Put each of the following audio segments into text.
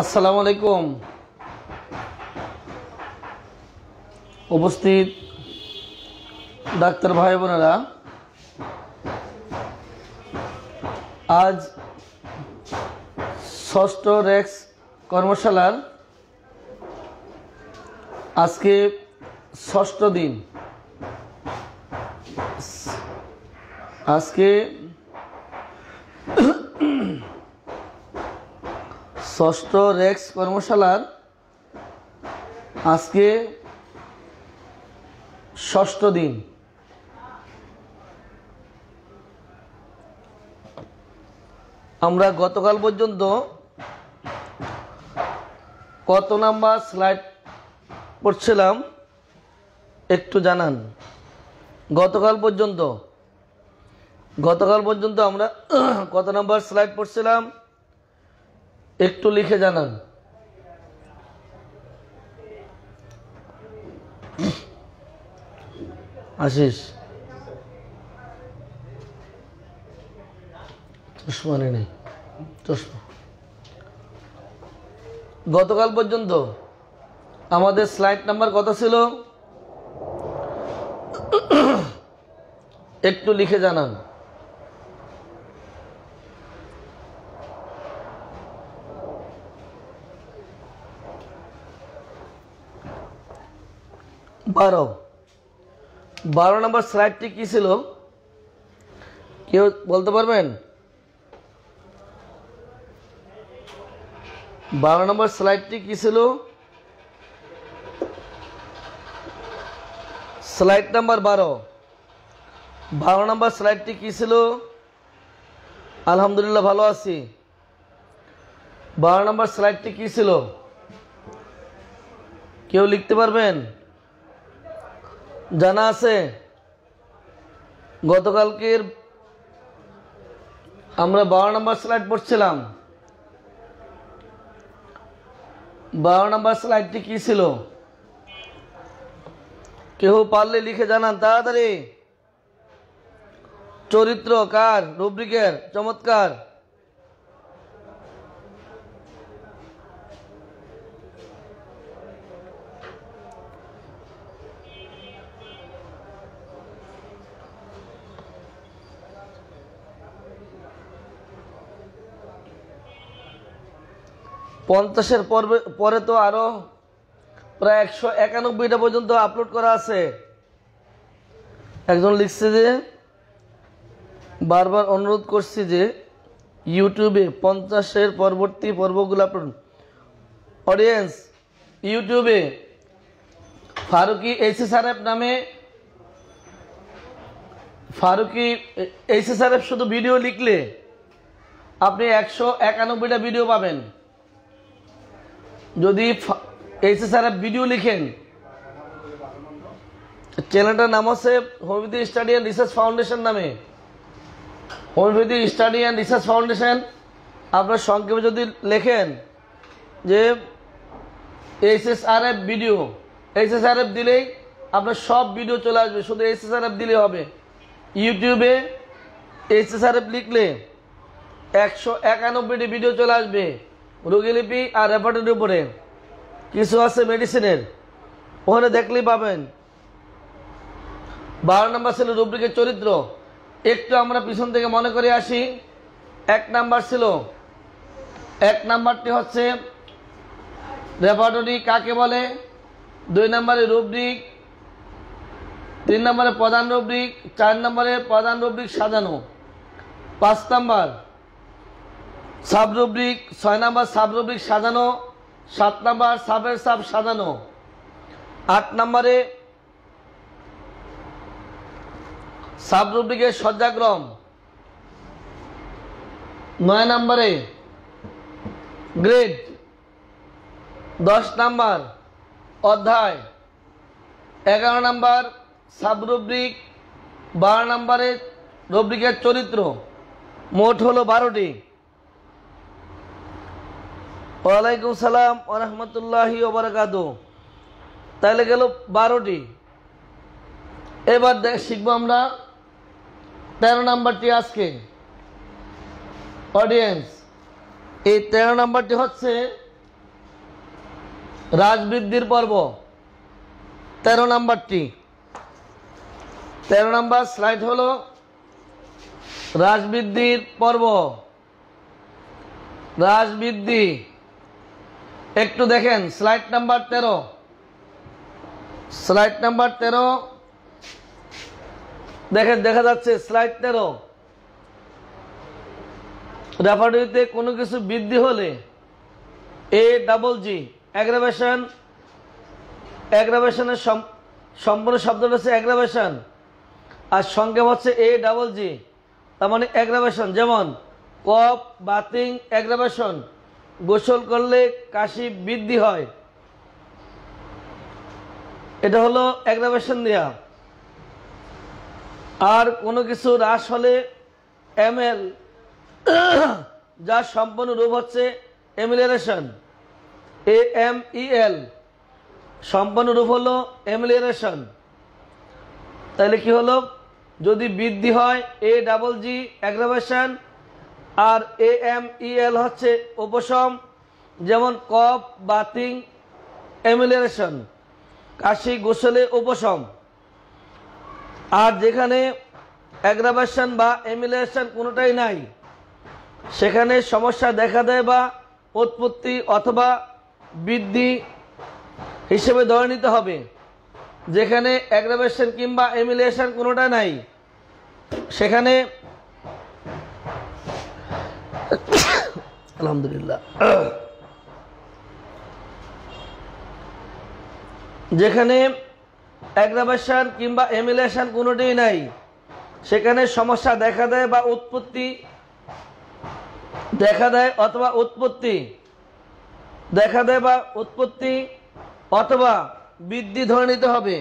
আসসালামু আলাইকুম। উপস্থিত ডাক্তার ভাই বোনেরা, আজ ষষ্ঠ রেক্স কর্মশালার আজকে ষষ্ঠ দিন। আজকে ষষ্ঠ রেক্স কর্মশালার আজকে ষষ্ঠ দিন। আমরা গতকাল পর্যন্ত কত নাম্বার স্লাইড পড়ছিলাম একটু জানান। গতকাল পর্যন্ত আমরা কত নাম্বার স্লাইড পড়ছিলাম একটু লিখে জানান। আশিস চশমা নেই, চশমা। গতকাল পর্যন্ত আমাদের স্লাইড নাম্বার কত ছিল একটু লিখে জানান। বারো নম্বর স্লাইডটি কি ছিল কেউ বলতে পারবেন? 12 নম্বর স্লাইডটি কি ছিল? স্লাইড নাম্বার 12 নম্বর স্লাইডটি কি ছিল? আলহামদুলিল্লাহ ভালো আছি। 12 নম্বর স্লাইডটি কি ছিল কেউ লিখতে পারবেন? জানা আছে? গতকালকের আমরা 12 নম্বর স্লাইড পড়ছিলাম। 12 নম্বর স্লাইডটি কি ছিল কেউ পারলে লিখে জানান তাড়াতাড়ি। চরিত্র কার? রুব্রিকের। চমৎকার। পঞ্চাশের পরে তো আরো প্রায় 191টা পর্যন্ত আপলোড করা আছে। একজন লিখছে যে বারবার অনুরোধ করছি যে ইউটিউবে 50-এর পরবর্তী পর্বগুলো আপলোড। অডিয়েন্স ইউটিউবে ফারুকি এইচএসআরএফ নামে, ফারুকি এইচএসআরএফ শুধু ভিডিও লিখলে আপনি 191টা ভিডিও পাবেন। যদি এইচএসআরএফ ভিডিও লিখেন, চ্যানেলটার নাম আছে homeopathy study and research foundation নামে। Homeopathy study and research foundation আপনার সংক্ষেপে যদি লেখেন যে এইচএসআরএফ ভিডিও, এইচএসআরএফ দিলেই আপনার সব ভিডিও চলে আসবে। শুধু এইচএসআরএফ দিলেই হবে। ইউটিউবে এইচএসআরএফ লিখলে 191টি ভিডিও চলে আসবে রোগীলিপি আর রেপার্টরির উপরে। কিছু আছে মেডিসিনের, ওখানে দেখলেই পাবেন। 12 নম্বর ছিল রুব্রিকের চরিত্র। একটু আমরা পিছন থেকে মনে করে আসি। 1 নাম্বার ছিল, 1 নাম্বারটি হচ্ছে রেপার্টরি কাকে বলে। 2 নম্বরে রুব্রিক, 3 নম্বরে প্রধান রুব্রিক, 4 নম্বরে প্রধান রুব্রিক সাজানো, 5 number sub rubric, 6 number sub rubric সাজানো, 7 নাম্বার সাবের সাব সাজানো, 8 নম্বরে সাব রুব্রিকের সজ্জাক্রম, 9 নম্বরে গ্রেড, 10 নাম্বার অধ্যায়, 11 নাম্বার সাব রুব্রিক, 12 নম্বরে রুব্রিকের চরিত্র। মোট হলো 12টি। ওয়ালাইকুম সালাম ওয়া রাহমাতুল্লাহি ওয়া বারাকাতুহু। তাহলে গেল 12টি। এবার শিখবো আমরা 13 নাম্বারটি আজকে। অডিয়েন্স এই 13 নম্বরটি হচ্ছে রাজবৃদ্ধির পর্ব 13 নম্বরটি। 13 নম্বর স্লাইড হলো রাজবৃদ্ধির পর্ব। রাজবৃদ্ধি একটু দেখেন স্লাইড নাম্বার 13। স্লাইড নাম্বার 13 দেখেন, দেখা যাচ্ছে স্লাইড 13। রেফারেটরিতে কোনো কিছু বৃদ্ধি হলে AGG অ্যাগ্রাভেশন, অ্যাগ্রাভেশনের সম্পূর্ণ শব্দটা হচ্ছে অ্যাগ্রাভেশন আর সংক্ষেপ হচ্ছে AGG, তার মানে অ্যাগ্রাভেশন। যেমন কফ, বাথিং, অ্যাগ্রাভেশন, গোসল করলে কাশি বৃদ্ধি হয়, এটা হলো অ্যাগ্রাভেশন দেয়া। আর কোনো কিছু হ্রাস হলে ML, যার সম্পূর্ণ রূপ হচ্ছে এমিলিয়ারেশন, AMEL, সম্পূর্ণ রূপ হলো এমিলিয়ারেশন। তাহলে কি হলো, যদি বৃদ্ধি হয় AGG অ্যাগ্রাভেশন আর AMEL হচ্ছে উপশম, যেমন কফ, বাথিং, এমিলিয়ারেশন, কাশি, গোসলে উপশম। আর যেখানে অ্যাগ্রাভেশন বা এমিলিয়ারেশন কোনোটাই নাই, সেখানে সমস্যা দেখা দেয় বা উৎপত্তি অথবা বৃদ্ধি হিসেবে ধরে নিতে হবে। যেখানে অ্যাগ্রাভেশন কিংবা এমিলিয়েশন কোনোটা নাই, সেখানে আলহামদুলিল্লাহ, যেখানে অ্যাগ্রাভেশন কিংবা এমিলিয়েশন কোনোটাই নাই, সেখানে সমস্যা দেখা দেয় বা উৎপত্তি দেখা দেয় অথবা উৎপত্তি দেখা দেয় বা উৎপত্তি অথবা বৃদ্ধি ধরে নিতে হবে।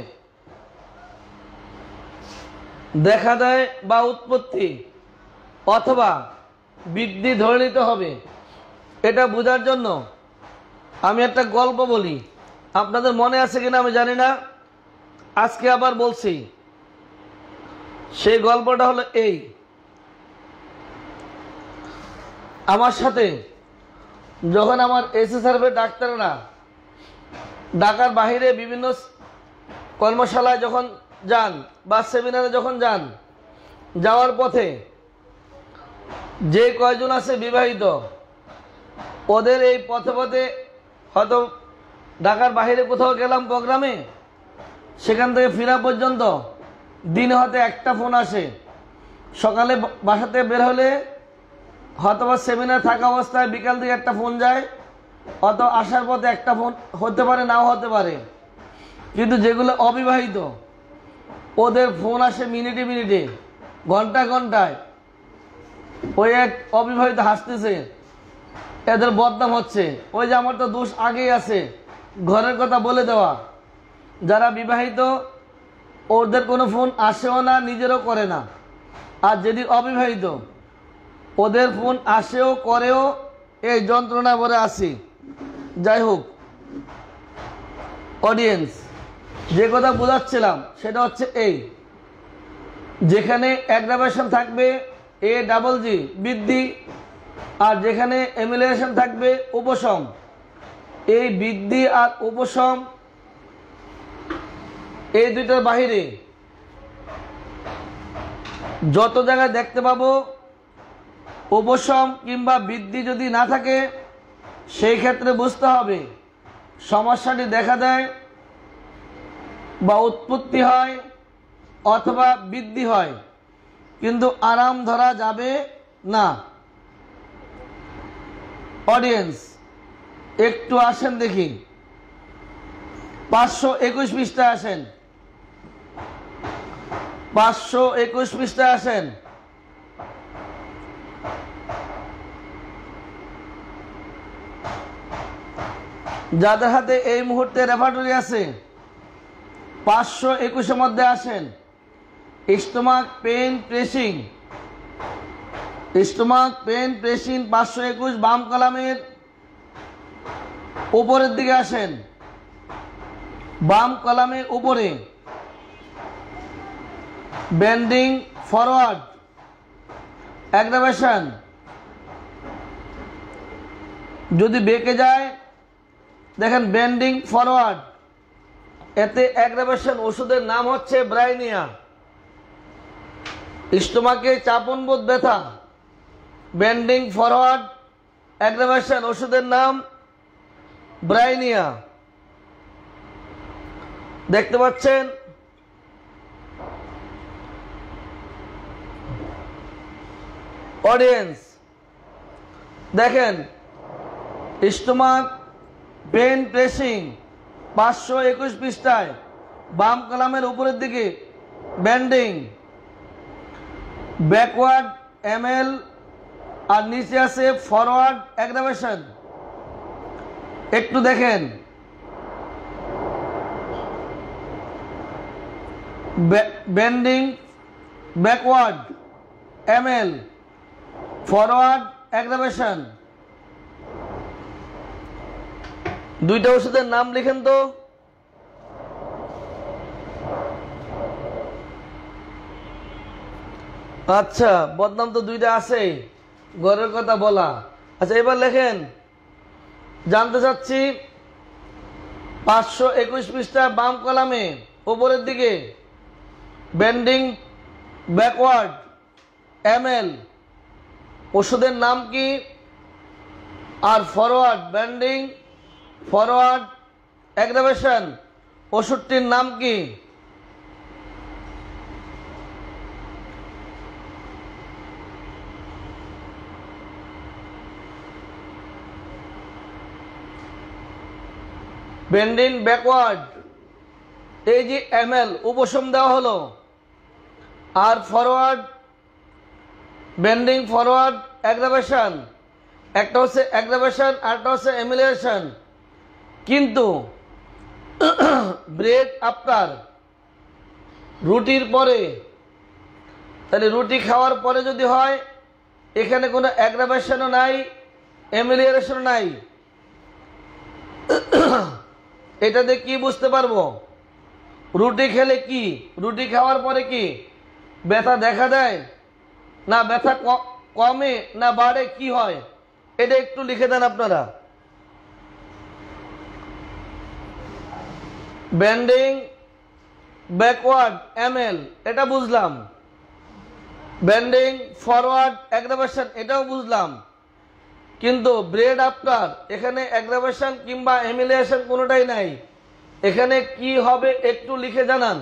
দেখা দেয় বা উৎপত্তি অথবা বৃদ্ধি ধরে নিতে হবে। এটা বোঝার জন্য আমি একটা গল্প বলি, আপনাদের মনে আছে কিনা আমি জানি না, আজকে আবার বলছি। সেই গল্পটা হলো এই, আমার সাথে যখন আমার SSRF ডাক্তাররা ঢাকার বাহিরে বিভিন্ন কর্মশালায় যখন যান বা সেমিনারে যখন যান, যাওয়ার পথে যে কয়জন আছে বিবাহিত, ওদের এই পথে পথে হয়তো ঢাকার বাহিরে কোথাও গেলাম প্রোগ্রামে, সেখান থেকে ফেরা পর্যন্ত দিনে হয়তো একটা ফোন আসে। সকালে বাসাতে বের হলে হয়তো বা সেমিনার থাকা অবস্থায় বিকাল দিকে একটা ফোন যায়, অত আসার পথে একটা ফোন হতে পারে, নাও হতে পারে। কিন্তু যেগুলো অবিবাহিত, ওদের ফোন আসে মিনিটে মিনিটে, ঘন্টায় ঘন্টায়। ওই এক অবিবাহিত হাসতেছে, এদের বদনাম হচ্ছে, ওই যে আমার তো দোষ আগেই আছে, ঘরের কথা বলে দেওয়া। যারা বিবাহিত ওদের কোনো ফোন আসেও না, নিজেরও করে না। আর যদি অবিবাহিত, ওদের ফোন আসেও করেও এই যন্ত্রণা ভরে আসি। যাই হোক অডিয়েন্স, যে কথা বোঝাচ্ছিলাম সেটা হচ্ছে এই, যেখানে অ্যাগ্রাভেশন থাকবে AGG বৃদ্ধি, আর যেখানে এমিলিয়েশন থাকবে উপশম। এই বৃদ্ধি আর উপশম এই দুইটার বাহিরে যত জায়গায় দেখতে পাবো উপশম কিংবা বৃদ্ধি যদি না থাকে, সেই ক্ষেত্রে বুঝতে হবে সমস্যাটি দেখা দেয় বা উৎপত্তি হয় অথবা বৃদ্ধি হয়, কিন্তু আরাম ধরা যাবে না। অডিয়েন্স একটু আসেন দেখি, 521 পৃষ্ঠায় আসেন, 521 পৃষ্ঠায় আসেন। যাদের হাতে এই মুহূর্তে রেফারেটরি আছে 521-এর মধ্যে আসেন। Stomach pain pressing, stomach pain pressing 521, বাম কলামের উপরের দিকে আসেন। বাম কলামের উপরে বেন্ডিং ফরওয়ার্ড অ্যাগ্রাভেশন, যদি বেঁকে যায় দেখেন বেন্ডিং ফরওয়ার্ড, এতে অ্যাগ্রাভেশন, ওষুধের নাম হচ্ছে ব্রাইনিয়া। স্টোমাকে চাপনবোধ ব্যথা, বেন্ডিং ফরওয়ার্ড অ্যাগ্রাভেশন, ওষুধের নাম ব্রাইনিয়া। দেখতে পাচ্ছেন অডিয়েন্স, দেখেন স্টোমাক পেন প্রেসিং 521 পৃষ্ঠায় বাম কলামের উপরের দিকে বেন্ডিং ব্যাকওয়ার্ড এমএল আর নিচে আছে ফরওয়ার্ড অ্যাগ্রাভেশন। একটু দেখেন bending backward ML forward aggravation, দুইটা ওষুধের নাম লিখেন তো। আচ্ছা, বদনাম তো দুইটা আছে, ঘরের কথা বলা। আচ্ছা, এবার লেখেন, জানতে চাচ্ছি 521 পৃষ্ঠা বাম কলামে উপরের দিকে বেন্ডিং ব্যাকওয়ার্ড এমএল ওষুধের নাম কি, আর ফরওয়ার্ড বেন্ডিং ফরওয়ার্ড অ্যাগ্রাভেশন ওষুধটির নাম কি? বেন্ডিং ব্যাকওয়ার্ড, এই যে এমএল উপশম দেওয়া হলো, আর ফরওয়ার্ড বেন্ডিং ফরওয়ার্ড অ্যাগ্রাভেশন, একটা হচ্ছে অ্যাগ্রাভেশন আরটা হচ্ছে এমিলিয়েশন। কিন্তু ব্রেড আফটার রুটির পরে, তাহলে রুটি খাওয়ার পরে যদি হয়, এখানে কোনো অ্যাগ্রাভেশনও নাই, এমিলিয়েশনও নাই। এটাতে কি বুঝতে পারবো? রুটি খেলে কি, রুটি খাওয়ার পরে কি ব্যথা দেখা দেয়, না ব্যথা কমে না বাড়ে, কি হয়? এটা একটু লিখে দেন আপনারা। বেন্ডিং ব্যাকওয়ার্ড এমএল এটা বুঝলাম, বেন্ডিং ফরওয়ার্ড অ্যাগ্রাভেশন এটাও বুঝলাম, কিন্তু ব্রেড আফটার এখানে অ্যাগ্রাভেশন কিংবা এমিলিয়েশন কোনোটাই নাই। এখানে কি হবে একটু লিখে জানান।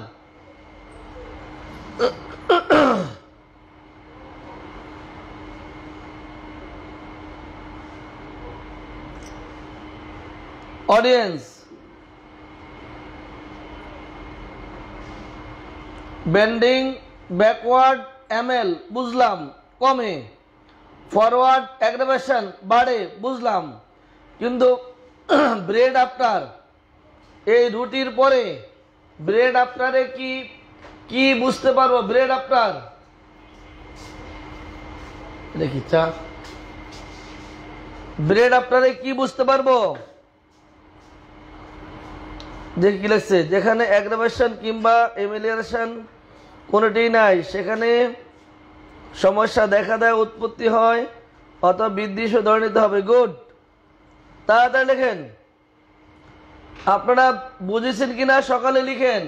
অডিয়েন্স, বেন্ডিং ব্যাকওয়ার্ড এমএল বুঝলাম কমে, ফরওয়ার্ড অ্যাগ্রাভেশন বাড়ে বুঝলাম, কিন্তু ব্রেড আফটার এই রুটির পরে ব্রেড আফটারে কি কি বুঝতে পারবো? ব্রেড আফটার দেখি চা, ব্রেড আফটারে কি বুঝতে পারবো? দেখি কি লাগছে, যেখানে অ্যাগ্রাভেশন কিংবা এমিলিয়েশন কোনোটি নাই, সেখানে সমস্যা দেখা দেয়, উৎপত্তি হয় অথবা বৃদ্ধি ধরে নিতে হবে। গুড, তাড়াতাড়ি লেখেন। আপনারা বুঝেছেন কিনা সকালে লিখেন।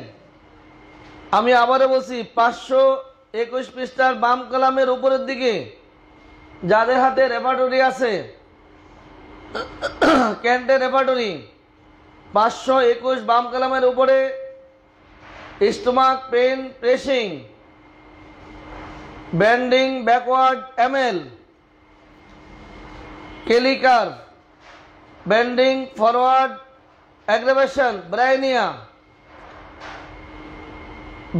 আমি আবারও বলছি, 521 পৃষ্ঠার বাম কলামের উপরের দিকে যাদের হাতে রেপার্টরি আছে, ক্যান্টের রেপার্টরি 521 বাম কলামের উপরে stomach pain pressing bending backward ML কেলিকার bending forward aggravation ব্রাইনিয়া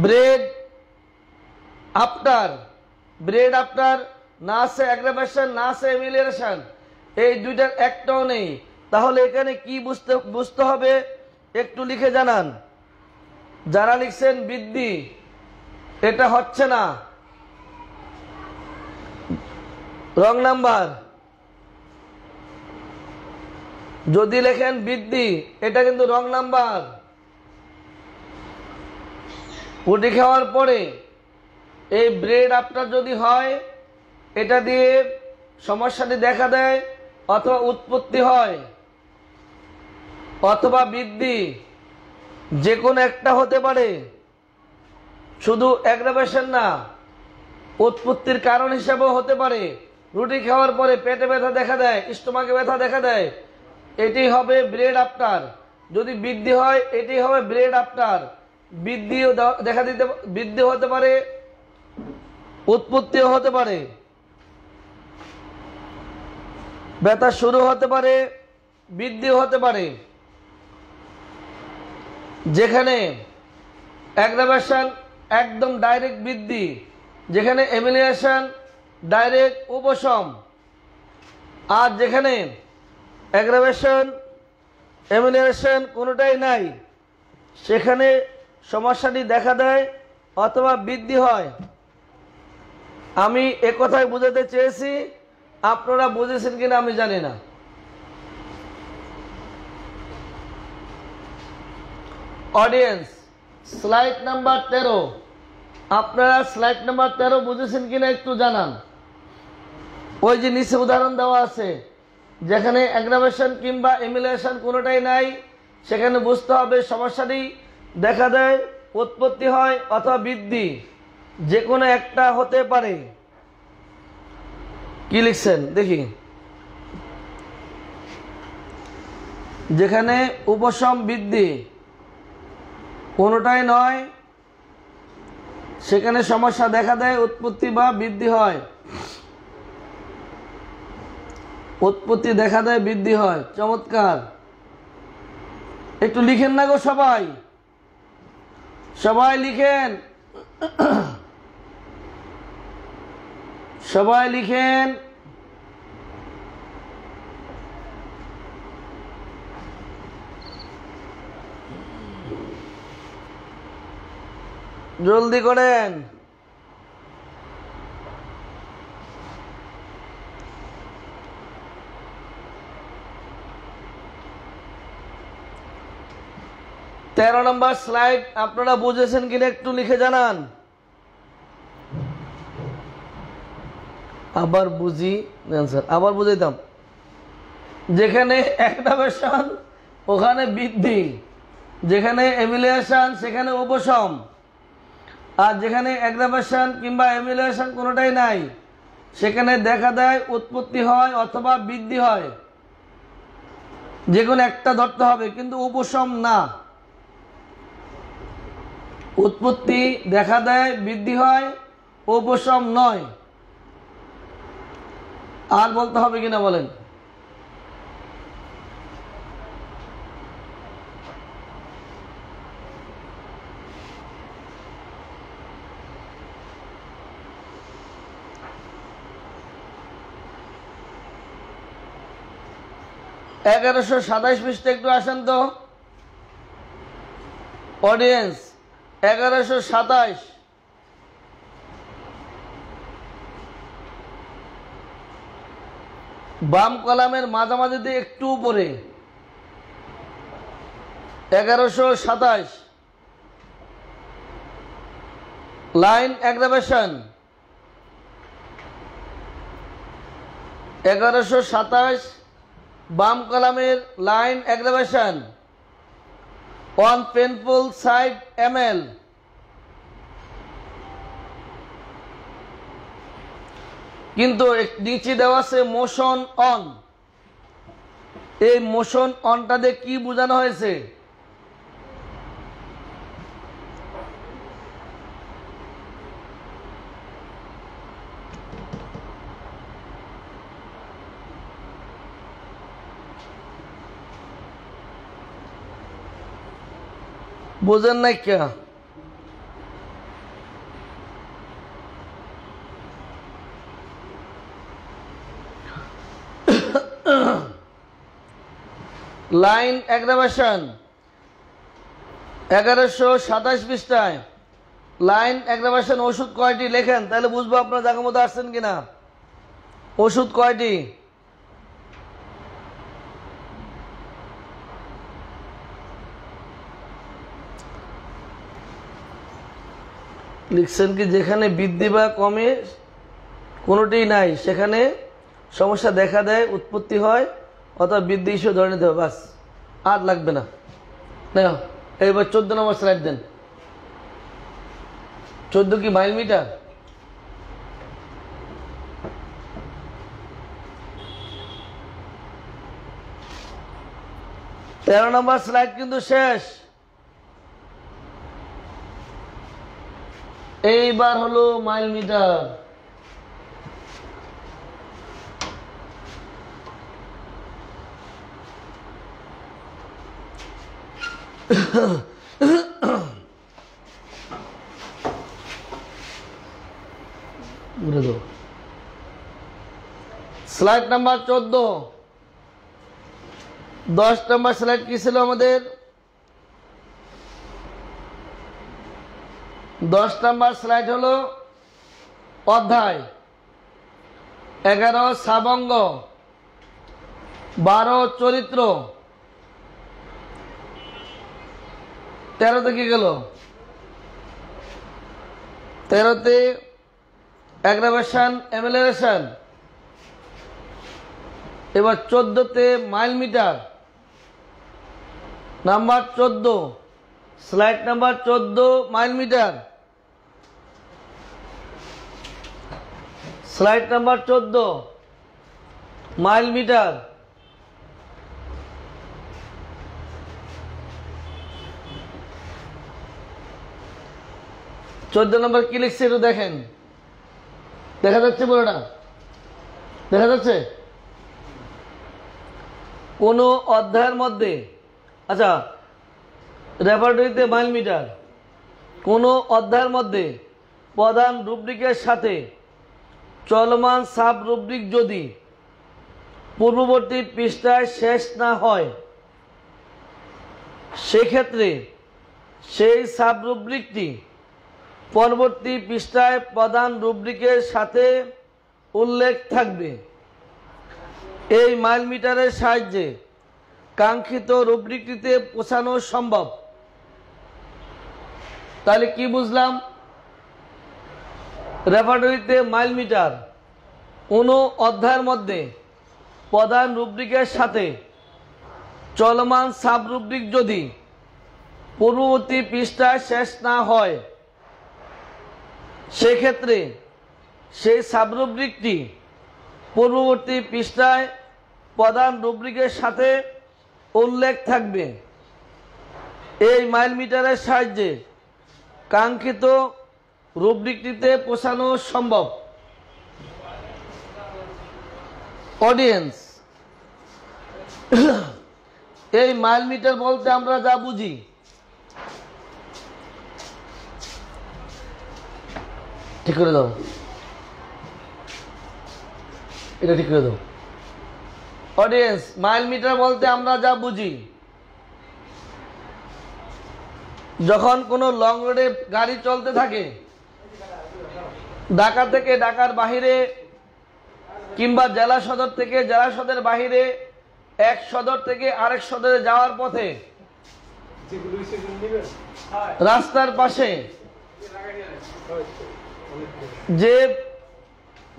bread after না আছে অ্যাগ্রাভেশন না আছে এমিলিয়েশন, এই দুইটার একটাও নেই। তাহলে এখানে কি বুঝতে হবে একটু লিখে জানান। যারা লিখছেন বৃদ্ধি, এটা হচ্ছে না, রং নাম্বার। যদি লেখেন বৃদ্ধি, এটা কিন্তু রং নাম্বার। রুটি খাওয়ার পরে এই ব্রেড আফটার যদি হয়, এটা দিয়ে সমস্যাটি দেখা দেয় অথবা উৎপত্তি হয়। অথবা বৃদ্ধি যে কোনো একটা হতে পারে। শুধু অ্যাগ্রাভেশন না, উৎপত্তির কারণ হিসেবেও হতে পারে। রুটি খাওয়ার পরে পেটে ব্যথা দেখা দেয়, স্টোমাকে ব্যথা দেখা দেয়, এটি হবে ব্রেড আফটার। যদি বৃদ্ধি হয় এটি হবে ব্রেড আফটার। বৃদ্ধিও দেখা দিতে, বৃদ্ধি হতে পারে, উৎপত্তিও হতে পারে, ব্যথা শুরু হতে পারে, বৃদ্ধিও হতে পারে। যেখানে অ্যাগ্রাভেশন একদম ডাইরেক্ট বৃদ্ধি, যেখানে এমিলিয়েশন ডাইরেক্ট উপশম। আর যেখানে অ্যাগ্রাভেশন এমিলিয়েশন কোনোটাই নাই, সেখানে সমস্যাটি দেখা দেয় অথবা বৃদ্ধি হয়। আমি একথাই বোঝাতে চেয়েছি, আপনারা বুঝেছেন কিনা আমি জানি না। অডিয়েন্স, স্লাইড নাম্বার 13, আপনারা স্লাইড নাম্বার 13 বুঝেছেন কিনা একটু জানান। ওই যে নিচে উদাহরণ দেওয়া আছে, যেখানে অ্যাগ্রাভেশন কিংবা এমিলিয়েশন কোনোটাই নাই, সেখানে বুঝতে হবে সমস্যাটি দেখা দেয়, উৎপত্তি হয় অথবা বৃদ্ধি, যে কোনো একটা হতে পারে। কি লিখছেন দেখি? যেখানে উপশম বৃদ্ধি কোনোটাই নয়, সেখানে সমস্যা দেখা দেয়, উৎপত্তি বা বৃদ্ধি হয়। উৎপত্তি দেখা দেয়, বৃদ্ধি হয়। চমৎকার, একটু লিখেন না গো সবাই, সবাই লিখেন, সবাই লিখেন। জলদি করেন। তেরো নম্বর স্লাইড আপনারা বুঝেছেন কিনা একটু লিখে জানান। আবার বুঝি স্যার, আবার বুঝাইতাম। যেখানে অ্যাগ্রাভেশন ওখানে বৃদ্ধি, যেখানে এমিলিয়েশন সেখানে উপশম, আর যেখানে অ্যাগ্রাভেশন কিংবা এমিলিয়েশন কোনোটাই নাই, সেখানে দেখা দেয় উৎপত্তি হয় অথবা বৃদ্ধি হয়। যে কোনো একটা ধরতে হবে, কিন্তু উপশম না। উৎপত্তি দেখা দেয়, বৃদ্ধি হয়, উপশম নয়। আর বলতে হবে কিনা বলেন? এগারোশো 27 পৃষ্ঠা একটু আসেন তো অডিয়েন্স। 1127, বাম কলামের মাঝামাঝিতে একটু উপরে। 1127 লাইন অ্যাগ্রাভেশন। 1127 বাম কলামের line aggravation. On painful side ML। কিন্তু নিচে দেওয়া আছে মোশন অন। এই মোশন অনটা দিয়ে কি বোঝানো হয়েছে? বোঝেন নাই কে? লাইন অ্যাগ্রাভেশন 1127 পৃষ্ঠায় লাইন অ্যাগ্রাভেশন। ওষুধ কয়টি লেখেন, তাহলে বুঝবো আপনার জায়গা মতো আসছেন কিনা। ওষুধ কয়টি? লিখছেন কি যেখানে বৃদ্ধি বা কমে কোনোটি নাই, সেখানে সমস্যা দেখা দেয়, উৎপত্তি হয় অথবা বৃদ্ধি হিসেবে ধরে নিতে হবে। বাস আর লাগবে না। দেখো এইবার 14 নম্বর স্লাইড দেন। 14 কি মাইল মিটার? তেরো নম্বর স্লাইড কিন্তু শেষ। এইবার হলো মাইল মিটার। Slide number 14। 10 নম্বর স্লাইড কি ছিল আমাদের? 10 নম্বর স্লাইড হলো অধ্যায় 11 সাবঙ্গ, 12 চরিত্র, 13তে কি গেল? 13তে অ্যাগ্রাভেশন এমিলেশন। এবার 14তে mile metre. Number 14, slide number 14 mile metre. Slide number 14 mile metre. চোদ্দ নম্বর কি লিখছে একটু দেখেন, দেখা যাচ্ছে পুরোটা? দেখা যাচ্ছে? কোন অধ্যায়ের মধ্যে, আচ্ছা রেপার্টরিতে মাইল মিটার, কোন অধ্যায়ের মধ্যে প্রধান রুব্রিকের সাথে চলমান সাব রুব্রিক যদি পূর্ববর্তী পৃষ্ঠায় শেষ না হয়, সেক্ষেত্রে সেই সাব রুব্রিকটি পরবর্তী পৃষ্ঠায় প্রধান রুব্রিকের সাথে উল্লেখ থাকবে। এই মাইল মিটারের সাহায্যে কাঙ্ক্ষিত রুব্রিকটিতে পৌঁছানো সম্ভব। তাহলে কি বুঝলাম? রেপার্টরিতে মাইল মিটার কোন অধ্যায়ের মধ্যে প্রধান রুব্রিকের সাথে চলমান সাব রুব্রিক যদি পূর্ববর্তী পৃষ্ঠায় শেষ না হয়, সেক্ষেত্রে সেই সাব রুব্রিকটি পূর্ববর্তী পৃষ্ঠায় প্রধান রুব্রিকের সাথে উল্লেখ থাকবে। এই মাইল মিটারের সাহায্যে কাঙ্ক্ষিত রুব্রিকটিতে পৌঁছানো সম্ভব। অডিয়েন্স, এই মাইল মিটার বলতে আমরা যা বুঝি, ঠিক করে দাও, এটা ঠিক করে দাও। অডিয়েন্স, মাইল মিটার বলতে আমরা যা বুঝি, যখন কোনো লং রোডে গাড়ি চলতে থাকে, ঢাকা থেকে ঢাকার বাহিরে কিংবা জেলা সদর থেকে জেলা সদরের বাহিরে এক সদর থেকে আরেক সদরে যাওয়ার পথে রাস্তার পাশে যে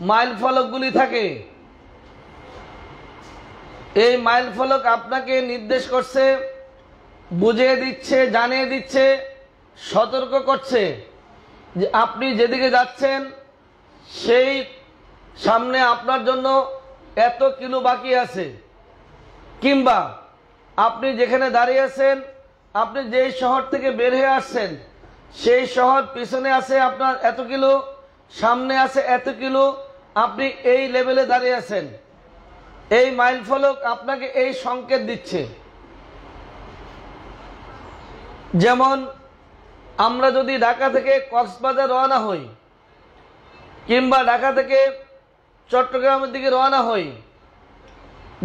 মাইল ফলকগুলি থাকে, এই মাইল ফলক আপনাকে নির্দেশ করছে, বুঝিয়ে দিচ্ছে, জানিয়ে দিচ্ছে, সতর্ক করছে যে আপনি যেদিকে যাচ্ছেন সেই সামনে আপনার জন্য এত কিলো বাকি আছে, কিংবা আপনি যেখানে দাঁড়িয়ে আছেন, আপনি যেই শহর থেকে বের হয়ে আসছেন সেই শহর পিছনে আছে আপনার এত কিলো, সামনে আছে এত কিলো, আপনি এই লেভেলে দাঁড়িয়ে আছেন। এই মাইল ফলক আপনাকে এই সংকেত দিচ্ছে। যেমন আমরা যদি ঢাকা থেকে কক্সবাজার রওনা হই কিংবা ঢাকা থেকে চট্টগ্রামের দিকে রওনা হই,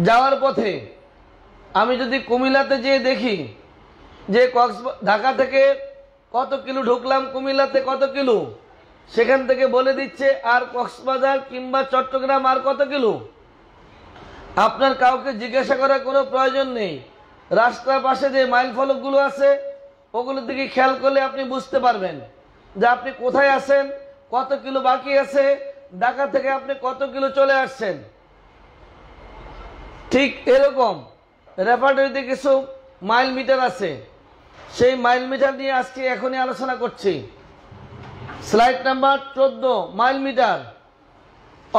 যাওয়ার পথে আমি যদি কুমিল্লাতে যেয়ে দেখি যে ঢাকা থেকে কত কিলো ঢুকলাম, কুমিল্লাতে কত কিলো, সেখান থেকে বলে দিচ্ছে আর কক্সবাজার কিংবা চট্টগ্রাম আর কত কিলো। আপনার কাউকে জিজ্ঞাসা করার কোনো প্রয়োজন নেই। রাস্তার পাশে যে মাইল ফলকগুলো আছে ওগুলোর দিকে খেয়াল করলে আপনি বুঝতে পারবেন যে আপনি কোথায় আছেন, কত কিলো বাকি আছে, ঢাকা থেকে আপনি কত কিলো চলে আসছেন। ঠিক এরকম রেপার্টরিতে কিছু মাইল মিটার আছে, সেই মাইল মিটার নিয়ে আজকে এখনই আলোচনা করছি। Slide number 14, mile metre.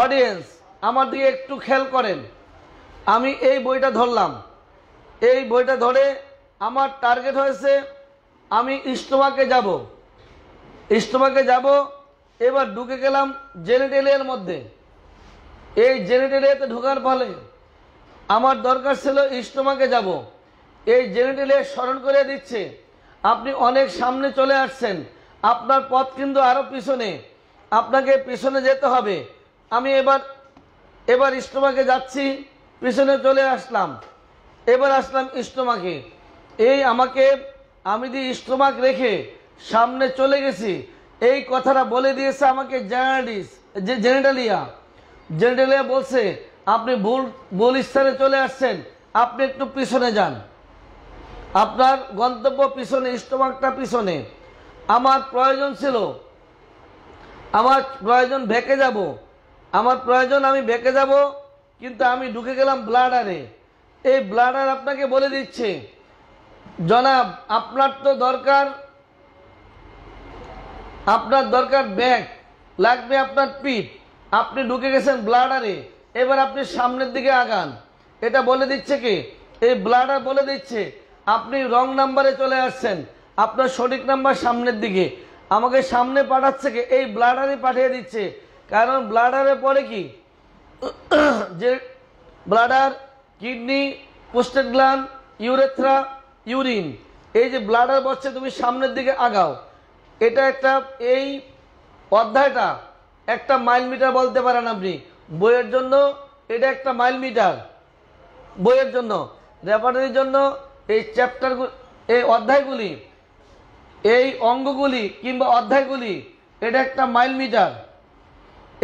Audience আমার দিকে একটু খেয়াল করেন। আমি এই বইটা ধরলাম, এই বইটা ধরে আমার টার্গেট হয়েছে আমি স্টোমাকে যাব, স্টোমাকে যাব। এবার ঢুকে গেলাম জেনিটেলিয়ার মধ্যে। এই জেনিটেলিয়াতে ঢোকার ফলে আমার দরকার ছিল স্টোমাকে যাব। এই জেনিটেলিয়া স্মরণ করে দিচ্ছে আপনি অনেক সামনে চলে আসছেন, আপনার পথ কিন্তু আরও পিছনে, আপনাকে পিছনে যেতে হবে। আমি এবার স্টোমাকে যাচ্ছি, পিছনে চলে আসলাম, এবার আসলাম স্টোমাকে। এই আমি যে স্টোমাক রেখে সামনে চলে গেছি, এই কথাটা বলে দিয়েছে আমাকে জেনিটালিয়া। জেনিটালিয়া বলছে আপনি ভুল স্থানে চলে আসছেন, আপনি একটু পিছনে যান, আপনার গন্তব্য পিছনে, স্টোমাকটা পিছনে। আমার প্রয়োজন ছিল, আমার প্রয়োজন বেঁকে যাব, আমার প্রয়োজন আমি বেঁকে যাব, কিন্তু আমি ঢুকে গেলাম ব্লাডারে। এই ব্লাডার আপনাকে বলে দিচ্ছে জনাব আপনার দরকার ব্যাক, লাগবে আপনার পিঠ, আপনি ঢুকে গেছেন ব্লাডারে, এবার আপনি সামনের দিকে আগান। এটা বলে দিচ্ছে কি? এই ব্লাডার বলে দিচ্ছে আপনি রং নাম্বারে চলে আসছেন, আপনার সঠিক নাম্বার সামনের দিকে। আমাকে সামনে পাঠাচ্ছে কি? এই ব্লাডারে পাঠিয়ে দিচ্ছে। কারণ ব্লাডারে পরে কি, যে bladder, kidney, prostate gland, urethra, urine, এই যে ব্লাডার বলছে তুমি সামনের দিকে আগাও। এটা এই অধ্যায়টা একটা মাইল মিটার বলতে পারেন আপনি বইয়ের জন্য। এটা একটা মাইল মিটার বইয়ের জন্য, রেপার্টরির জন্য। এই চ্যাপ্টারগুলি, এই অধ্যায়গুলি, এই অঙ্গগুলি কিংবা অধ্যায়গুলি, এটা একটা মাইল মিটার।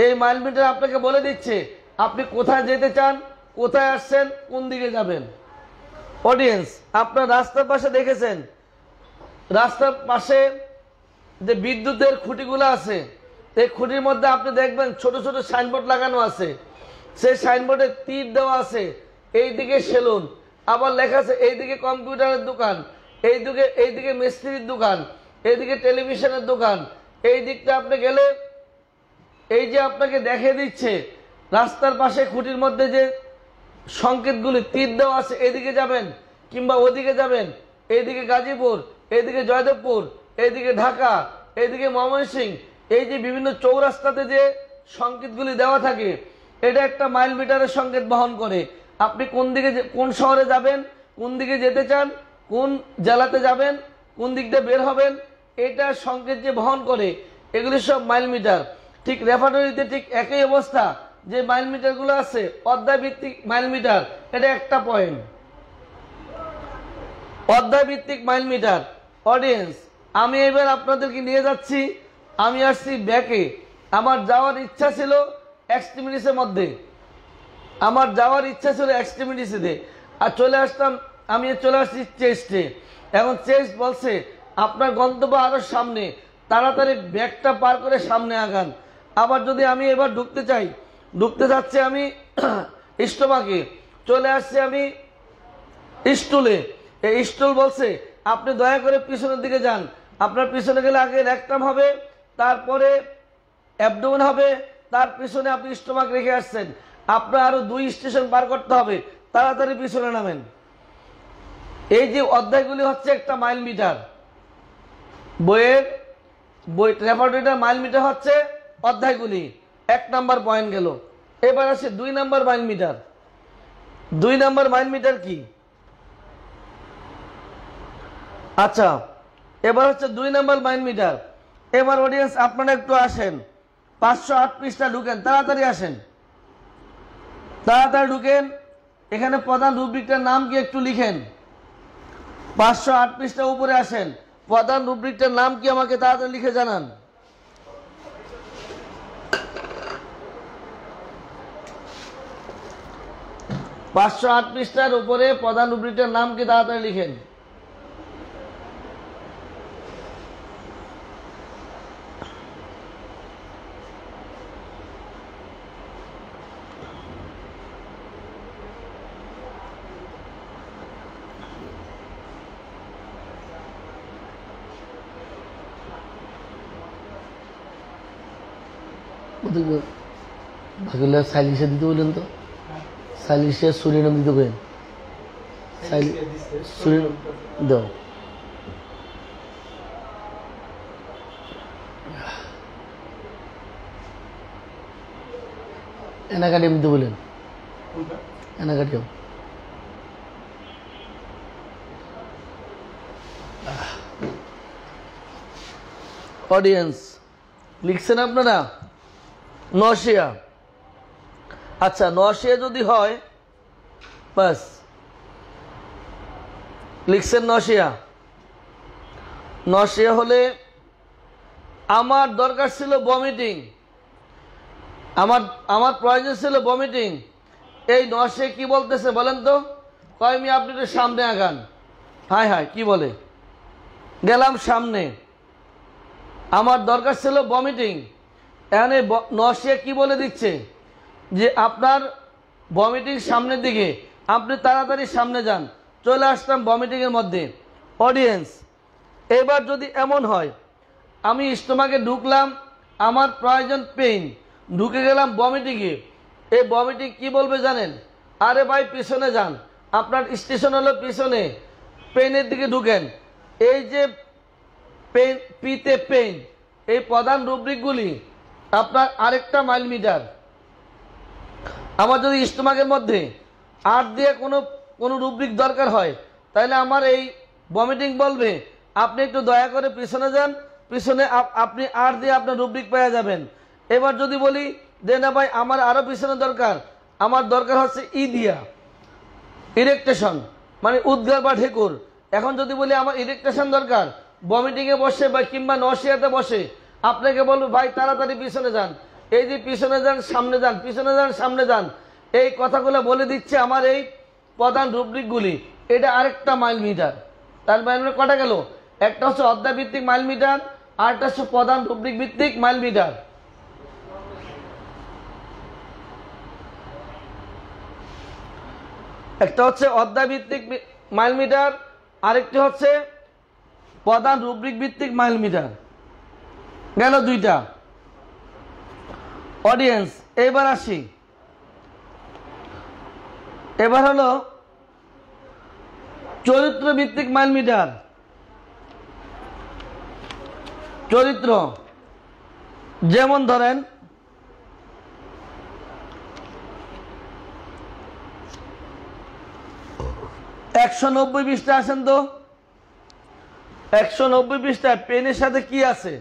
এই মাইল মিটার আপনাকে বলে দিচ্ছে আপনি কোথায় যেতে চান, কোথায় আসছেন, কোন দিকে যাবেন। অডিয়েন্স আপনার রাস্তার পাশে দেখেছেন, রাস্তার পাশে যে বিদ্যুতের খুঁটিগুলো আছে, এই খুঁটির মধ্যে আপনি দেখবেন ছোট ছোট সাইনবোর্ড লাগানো আছে। সেই সাইনবোর্ডে তীর দেওয়া আছে, এইদিকে সেলুন, আবার লেখা আছে এইদিকে কম্পিউটারের দোকান, এইদিকে মিস্ত্রির দোকান, এইদিকে টেলিভিশনের দোকান। এই দিকটা আপনি গেলে এই যে আপনাকে দেখে দিচ্ছে রাস্তার পাশে খুঁটির মধ্যে যে সংকেতগুলি তীর দেওয়া আছে, এদিকে যাবেন কিংবা ওদিকে যাবেন। এইদিকে গাজীপুর, এইদিকে জয়দেবপুর, এইদিকে ঢাকা, এইদিকে ময়মনসিংহ, এই যে বিভিন্ন চৌরাস্তাতে যে সংকেতগুলি দেওয়া থাকে, এটা একটা মাইল মিটারের সংকেত বহন করে। আপনি কোন শহরে যাবেন, কোন দিকে যেতে চান, কোন জেলাতে যাবেন, কোন দিক দিয়ে বের হবেন, এটা সংকেত যে বহন করে, এগুলি সব মাইল মিটার। ঠিক রেপার্টরিতে ঠিক একই অবস্থা, যে মাইল মিটারগুলো আছে অধ্যায় ভিত্তিক মাইল মিটার। এটা একটা পয়েন্ট, অধ্যায় ভিত্তিক মাইল মিটার। অডিয়েন্স আমি এবার আপনাদেরকে নিয়ে যাচ্ছি, আমি আসছি ব্যাকে। আমার যাওয়ার ইচ্ছা ছিল এক্সট্রিমিটিসের মধ্যে, আমার যাওয়ার ইচ্ছা ছিল এক্সট্রিমিটিসে, আর আমি চলে আসছি চেস্টে। এখন চেস্ট বলছে আপনার গন্তব্য আরো সামনে, তাড়াতাড়ি ব্যাগটা পার করে সামনে আগান। আবার যদি আমি এবার ঢুকতে যাচ্ছি আমি স্টোমাকে, চলে আসছি আমি স্টুলে। এই স্টুল বলছে আপনি দয়া করে পিছনের দিকে যান। আপনার পিছনে গেলে আগে রেকটাম হবে, তারপরে অ্যাবডোমেন হবে, তার পিছনে আপনি স্টোমাক রেখে আসছেন, আপনার আরো 2 স্টেশন পার করতে হবে, তাড়াতাড়ি পিছনে নামেন। এই যে অধ্যায়গুলি হচ্ছে একটা মাইল মিটার। রেপার্টরিটার মাইল মিটার হচ্ছে অধ্যায়গুলি। 1 নাম্বার পয়েন্ট গেল। এবার আসে 2 number mile metre. 2 number mile metre কি? আচ্ছা, এবার হচ্ছে 2 নাম্বার মাইল মিটার। এবার অডিয়েন্স আপনারা একটু আসেন, 508 পৃষ্ঠা ঢুকেন, তাড়াতাড়ি আসেন, তাড়াতাড়ি ঢুকেন। এখানে প্রধান রুব্রিকটার নাম কি একটু লিখেন। 508 পৃষ্ঠা উপরে আসেন, প্রধান রুব্রিকটার নাম কি আমাকে তাড়াতাড়ি লিখে জানান। 508 পৃষ্ঠার উপরে প্রধান রুব্রিকটার নাম কি তাড়াতাড়ি লিখেন। বাকিগুলো সাইলিশে দিতে বললেন তো, সাইলিশে সুরিনাম দিতে বলেন, সুরিনাম দাও। এনাকাডিয়াম দিতে বলেন, এনাকাডিয়াম। অডিয়েন্স লিখছেন আপনারা নশিয়া। আচ্ছা নশিয়া যদি হয় বাস লিখছেন নশিয়া। নশিয়া হলে আমার দরকার ছিল ভমিটিং, আমার প্রয়োজন ছিল ভমিটিং। এই নশিয়া কি বলতেছে বলেন তো? কয় মি আপনি একটু সামনে আগান। হায় হায় কি বলে, গেলাম সামনে, আমার দরকার ছিল ভমিটিং। এখানে নশিয়া কি বলে দিচ্ছে যে আপনার ভমিটিং সামনের দিকে, আপনি তাড়াতাড়ি সামনে যান। চলে আসলাম ভমিটিংয়ের মধ্যে। অডিয়েন্স এবার যদি এমন হয় আমি স্টোমাকে ঢুকলাম, আমার প্রয়োজন পেইন, ঢুকে গেলাম ভমিটিংয়ে, এই ভমিটিং কি বলবে জানেন? আরে ভাই পিছনে যান, আপনার স্টেশন হলো পিছনে, পেইনের দিকে ঢুকেন। এই যে পেইন, পিতে পেইন, এই প্রধান রুব্রিকগুলি আপনার আরেকটা মাইল মিটার। আমার যদি স্টোমাকের মধ্যে আর দিয়ে কোনো রুব্রিক দরকার হয় তাহলে আমার এই ভমিটিং বলবে আপনি একটু দয়া করে পিছনে যান, পিছনে আপনি আর দিয়ে আপনার রুব্রিক পেয়ে যাবেন। এবার যদি বলি যে না ভাই আমার আরও পিছনে দরকার, আমার দরকার হচ্ছে ই দিয়া, ইরেকটেশন মানে উদ্গার বা ঢেকুর। এখন যদি বলি আমার ইরেকটেশন দরকার, ভমিটিংয়ে বসে বা কিংবা নশিয়াতে বসে আপনাকে বলবো ভাই তাড়াতাড়ি পিছনে যান, এই যে পিছনে যান সামনে যান, পিছনে যান সামনে যান, এই কথাগুলো বলে দিচ্ছে আমার এই প্রধান রুব্রিকগুলি। এটা আরেকটা মাইল মিটার। তার মানে কটা গেল? একটা হচ্ছে অধ্যায় ভিত্তিক মাইল মিটার, আরেকটা হচ্ছে প্রধান রুব্রিক ভিত্তিক মাইল মিটার। একটা হচ্ছে অধ্যায় ভিত্তিক মাইল মিটার, আরেকটি হচ্ছে প্রধান রুব্রিক ভিত্তিক মাইল মিটার। গেল দুইটা। অডিয়েন্স এবার আসি, এবার হলো চরিত্র ভিত্তিক মাইল মিটার। চরিত্র যেমন ধরেন একশো 90 পৃষ্ঠা আসেন তো, 190 পৃষ্ঠায় পেনের সাথে কি আছে?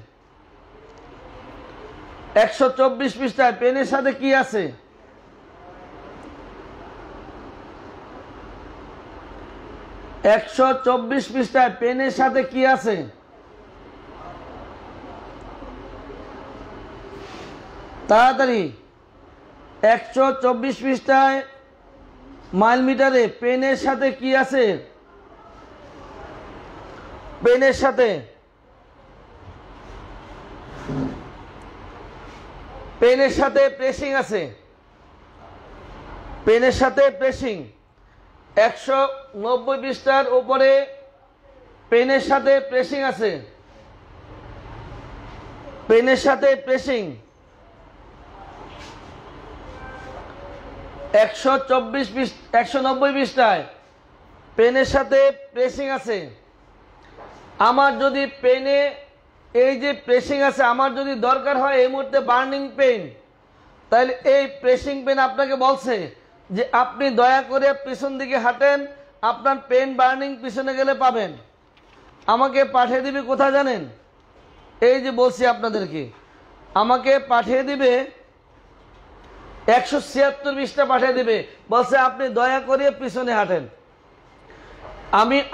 124 পৃষ্ঠায় পেনের সাথে কি আছে? 124 পৃষ্ঠায় পেনের সাথে কি আছে? তাড়াতাড়ি 124 পৃষ্ঠায় মাইল মিটারে পেনের সাথে কি আছে? পেনের সাথে প্রেসিং আছে, পেনের সাথে প্রেসিং। 190 পৃষ্ঠার উপরে পেনের সাথে প্রেসিং আছে, পেনের সাথে প্রেসিং। 190 পৃষ্ঠায় পেনের সাথে প্রেসিং আছে। আমার যদি পেনে এই যে প্রেসিং আছে, আমার যদি দরকার হয় এই মুহূর্তে বার্নিং পেন, তাহলে এই প্রেসিং পেন আপনাকে বলছে যে আপনি দয়া করে পিছন দিকে হাঁটেন, আপনার পেন বার্নিং পিছনে গেলে পাবেন। আমাকে পাঠিয়ে দিবে কোথায় জানেন? এই যে বলছি আপনাদেরকে, আমাকে পাঠিয়ে দিবে 176 পৃষ্ঠা পাঠিয়ে দিবে, বলছে আপনি দয়া করে পিছনে হাঁটেন।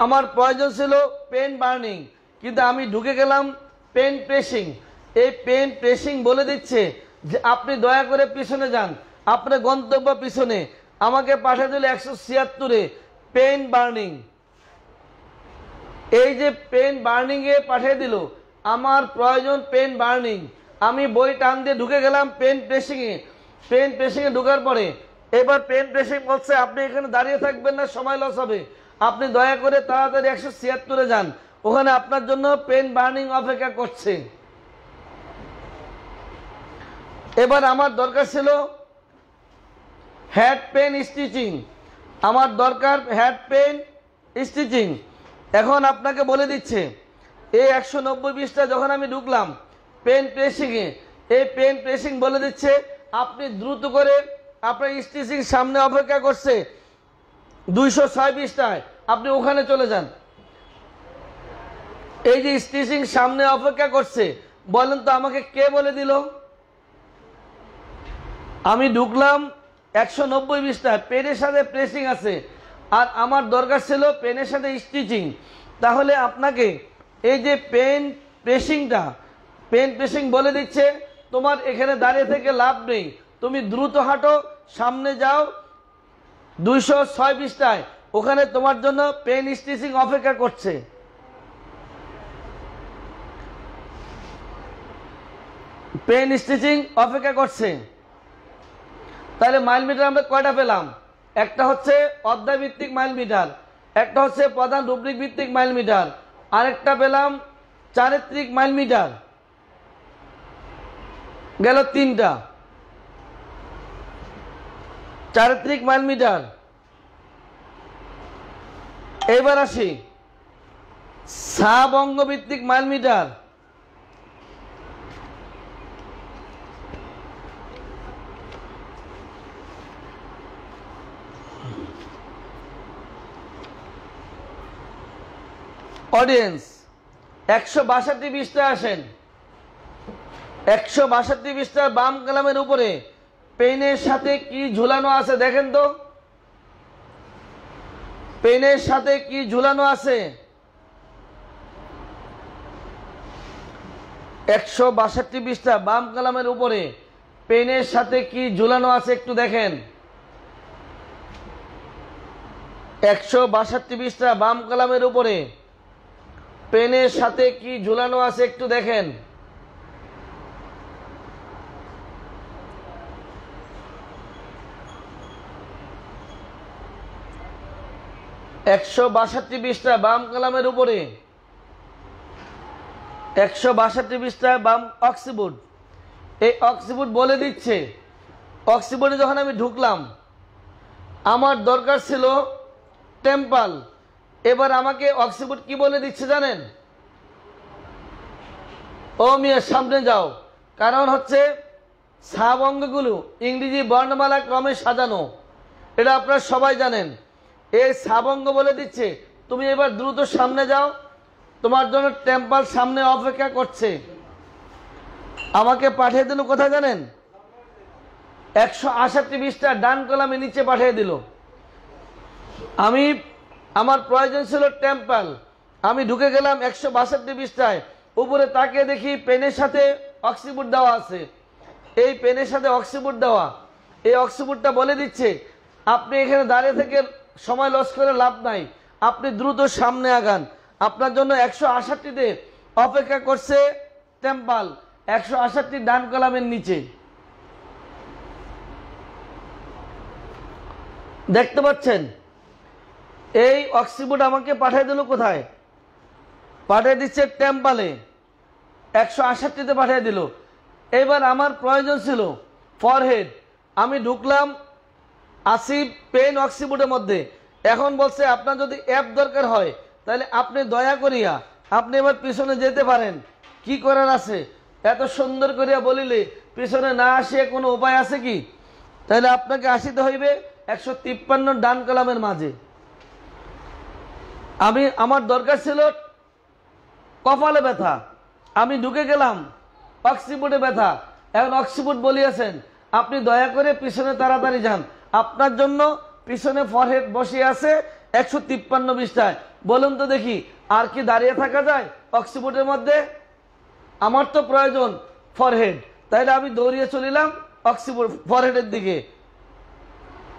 আমার প্রয়োজন ছিল পেন বার্নিং, কিন্তু আমি ঢুকে গেলাম পেন প্রেসিং। এই পেন প্রেসিং বলে দিচ্ছে যে আপনি দয়া করে পিছনে যান, আপনার গন্তব্য পিছনে। আমাকে পাঠিয়ে দিল 176-এ পেন বার্নিং। এই যে পেন বার্নিং এ পাঠিয়ে দিল, আমার প্রয়োজন পেন বার্নিং। আমি বই টান দিয়ে ঢুকে গেলাম পেন প্রেসিংয়ে। পেন প্রেসিংয়ে ঢোকার পরে এবার পেন প্রেসিং বলছে আপনি এখানে দাঁড়িয়ে থাকবেন না, সময় লস হবে, আপনি দয়া করে তাড়াতাড়ি 176-এ যান, ওখানে আপনার জন্য পেন বার্নিং অপেক্ষা করছে। এবার আমার দরকার ছিল হেড পেন স্টিচিং, আমার দরকার হেড পেন স্টিচিং। এখন আপনাকে বলে দিচ্ছে এই 190 পৃষ্ঠা যখন আমি ঢুকলাম পেন প্রেসিংয়ে, এই পেন প্রেসিং বলে দিচ্ছে আপনি দ্রুত করে আপনার স্টিচিং সামনে অপেক্ষা করছে 206 পৃষ্ঠায়, আপনি ওখানে চলে যান। এই যে স্টিচিং সামনে অপেক্ষা করছে, বলেন তো আমাকে কে বলে দিল? আমি ঢুকলাম 190 পৃষ্ঠায়, পেনের সাথে প্রেসিং আছে, আর আমার দরকার ছিল পেনের সাথে স্টিচিং। তাহলে আপনাকে এই যে পেন প্রেসিং বলে দিচ্ছে তোমার এখানে দাঁড়িয়ে থেকে লাভ নেই, তুমি দ্রুত হাঁটো, সামনে যাও 206 পৃষ্ঠায়, ওখানে তোমার জন্য পেন স্টিচিং অপেক্ষা করছে। পেন স্টিচিং অপেক্ষা করছে। তাহলে মাইল মিটার আমরা কয়টা পেলাম? একটা হচ্ছে অধ্যায় ভিত্তিক মাইল মিটার, একটা হচ্ছে প্রধান রুব্রিক ভিত্তিক মাইল মিটার, আরেকটা পেলাম চারিত্রিক মাইল মিটার। গেল 3টা চারিত্রিক মাইল মিটার। এবার আসি সাবঙ্গ ভিত্তিক মাইল মিটার। অডিয়েন্স 162 পৃষ্ঠায় আসেন। 162 পৃষ্ঠার বাম কলামের উপরে পেনের সাথে কি ঝুলানো আছে দেখেন তো, পেনের সাথে কি ঝুলানো আছে? 162 পৃষ্ঠা বাম কলামের উপরে পেনের সাথে কি ঝুলানো আছে একটু দেখেন। 162 পৃষ্ঠা বাম কলামের উপরে পেনের সাথে কি ঝুলানো আছে একটু দেখেন। একশো 62 পৃষ্ঠা বাম কলামের উপরে 162 পৃষ্ঠায় বাম অক্সিবোর্ড। এই অক্সিবোর্ড বলে দিচ্ছে, অক্সিবোর্ডে যখন আমি ঢুকলাম আমার দরকার ছিল টেম্পাল। এবার আমাকে অক্সিবোর্ড কি বলে দিচ্ছে জানেন? ও মিয়া সামনে যাও, কারণ হচ্ছে সাবঙ্গগুলো ইংরেজি বর্ণমালা ক্রমে সাজানো, এটা আপনারা সবাই জানেন। এই সাবঙ্গ বলে দিচ্ছে তুমি এবার দ্রুত সামনে যাও, তোমার জন্য টেম্পাল সামনে অপেক্ষা করছে। আমাকে পাঠিয়ে দিল কোথায় জানেন? 168 পৃষ্ঠা ডান কলামে নিচে পাঠিয়ে দিল। আমার প্রয়োজন ছিল টেম্পল, আমি ঢুকে গেলাম 162 পৃষ্ঠায়, উপরে তাকিয়ে দেখি পেনের সাথে অক্সিবোর্ড দেওয়া আছে। এই পেনের সাথে অক্সিবোর্ড দেওয়া, এই অক্সিবোর্ডটা বলে দিচ্ছে আপনি এখানে দাঁড়িয়ে থেকে সময় লস করে লাভ নাই, আপনি দ্রুত সামনে আগান, আপনার জন্য 168তে অপেক্ষা করছে টেম্পল, 168 ডান কলামের নিচে। দেখতে পাচ্ছেন? এই অক্সিবোর্ড আমাকে পাঠিয়ে দিল কোথায়? পাঠিয়ে দিচ্ছে টেম্পলে, 168তে পাঠিয়ে দিল। এবার আমার প্রয়োজন ছিল ফরহেড, আমি ঢুকলাম আসিফ পেন অক্সিবোর্ডের মধ্যে। এখন বলছে আপনার যদি অ্যাপ দরকার হয় তাহলে আপনি দয়া করিয়া আপনি এবার পিছনে যেতে পারেন, কি করার আছে? এত সুন্দর করিয়া বলিলে পিছনে না আসিয়া কোনো উপায় আছে কি? তাহলে আপনাকে আসিতে হইবে 153 ডান কলামের মাঝে। আমার দরকার ছিল কপালে ব্যথা, আমি ঢুকে গেলাম অক্সিবোর্ডে ব্যথা। এখন অক্সিবোর্ড বলিয়াছেন আপনি দয়া করে পিছনে তাড়াতাড়ি যান, আপনার জন্য পিছনে ফরহেড বসে আছে 153 পৃষ্ঠায়। বলুন তো দেখি আর কি দাঁড়িয়ে থাকা যায় অক্সিবোর্ডের মধ্যে? আমার তো প্রয়োজন ফরহেড, তাইলে আমি দৌড়িয়ে চলিলাম অক্সিবোর্ড ফরহেডের দিকে।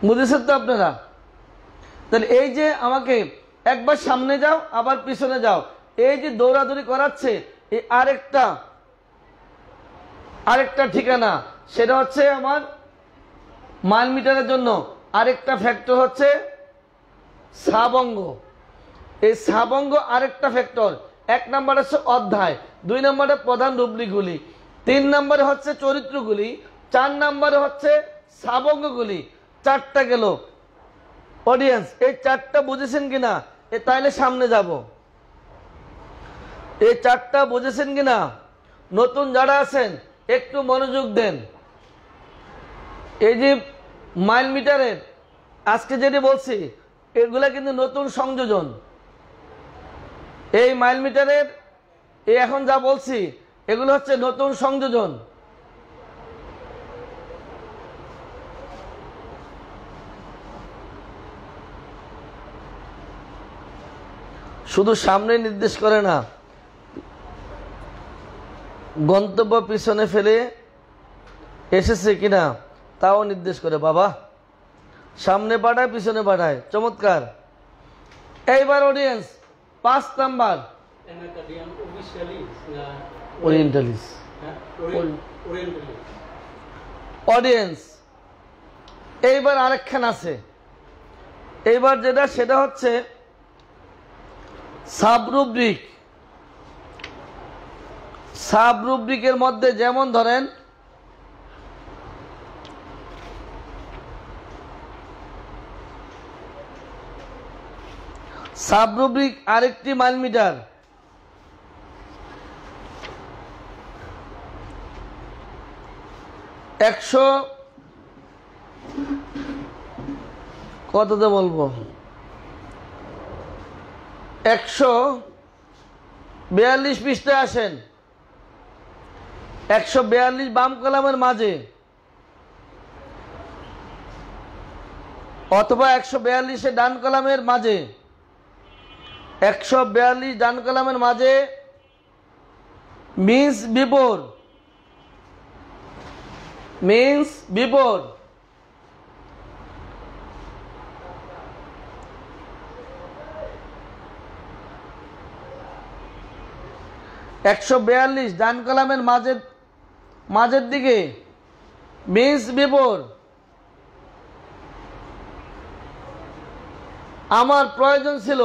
বুঝেছেন তো আপনারা? তাহলে এই যে আমাকে একবার সামনে যাও আবার পিছনে যাও, এই যে দৌড়াদৌড়ি করাচ্ছে, এই আরেকটা ঠিকানা, সেটা হচ্ছে আমার মাইল মিটারের জন্য আরেকটা ফ্যাক্টর হচ্ছে সাবঙ্গ। এই সাবঙ্গ আরেকটা ফ্যাক্টর। 1 নম্বরে হচ্ছে অধ্যায়, 2 নম্বরে প্রধান রুব্রিকগুলি, 3 নম্বরে হচ্ছে চরিত্রগুলি, 4 নম্বরে হচ্ছে সাবঙ্গগুলি, 4টা গেল। অডিয়েন্স এই 4টা বুঝেছেন কিনা? তাইলে সামনে যাব। এই 4টা বুঝেছেন কিনা? নতুন যারা আছেন একটু মনোযোগ দেন। এই যে মাইল মিটারের আজকে যেটা বলছি এগুলা কিন্তু নতুন সংযোজন। এই মাইল মিটারের এই এখন যা বলছি এগুলো হচ্ছে নতুন সংযোজন। শুধু সামনে নির্দেশ করে না, গন্তব্য পিছনে ফেলে এসেছে কিনা তাও নির্দেশ করে। বাবা সামনে পাঠায় পিছনে পাঠায়, চমৎকার। এইবার অডিয়েন্স 5 নাম্বার ওরিয়েন্টালিস। অডিয়েন্স এইবার আরেকখান আছে, এইবার যেটা সেটা হচ্ছে সাবরুব্রিক। সাবরুব্রিকের মধ্যে যেমন ধরেন সাবরুব্রিক আরেকটি মাইল মিটার, কততে বলবো, 142 পৃষ্ঠায় আসেন। 142 বাম কলামের মাঝে অথবা 142 ডান কলামের মাঝে, 142 ডান কলামের মাঝে মিন্স বিফোর, মিন্স বিফোর। ডান কলামের মাঝের দিকে মিন্স বিফোর। আমার প্রয়োজন ছিল,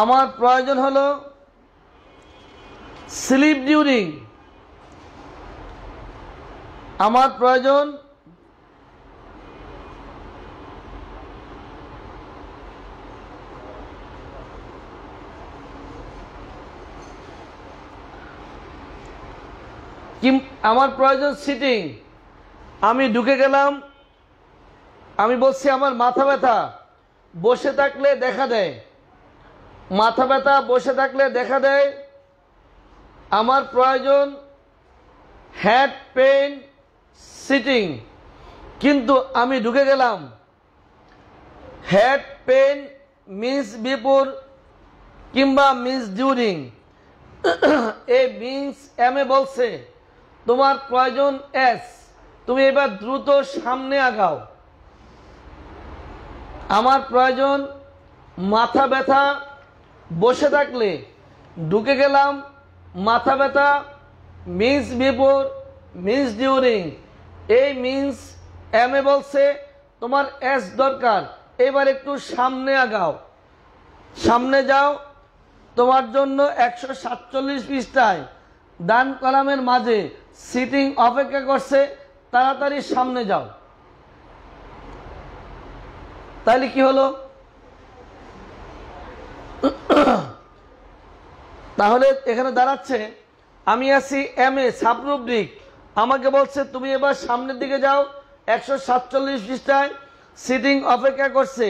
আমার প্রয়োজন হলো স্লিপ ডিউরিং। আমার প্রয়োজন আমার প্রয়োজন সিটিং। আমি ঢুকে গেলাম, আমি বলছি আমার মাথা ব্যথা, বসে থাকলে দেখা দেয়, মাথা ব্যথা বসে থাকলে দেখা দেয়। আমার প্রয়োজন হেড পেইন সিটিং, কিন্তু আমি ঢুকে গেলাম হেড পেইন মিন্স বিফোর কিংবা মিন্স ডিউরিং। এই মিন্স এম এ বলছে তোমার প্রয়োজন এস, তুমি এবার দ্রুত সামনে আগাও। আমার প্রয়োজন মাথা ব্যথা, বসে থাকলে ঢুকে গেলাম, মাথা ব্যথা মিন্স বিফোর মিন্স ডিউরিং। এই মিন্স এম এ বলছে তোমার এস দরকার, এবার একটু সামনে আগাও, সামনে যাও। তোমার জন্য 147 পৃষ্ঠায় ডান কলামের মাঝে সিটিং অপেক্ষা করছে, তাড়াতাড়ি সামনে যাও। তাহলে কি হলো? তাহলে এখানে দাঁড়াচ্ছে আমি আছি এম এ সাবরুব্রিক, আমাকে বলছে তুমি এবার সামনের দিকে যাও, 147 পৃষ্ঠায় সিটিং অপেক্ষা করছে।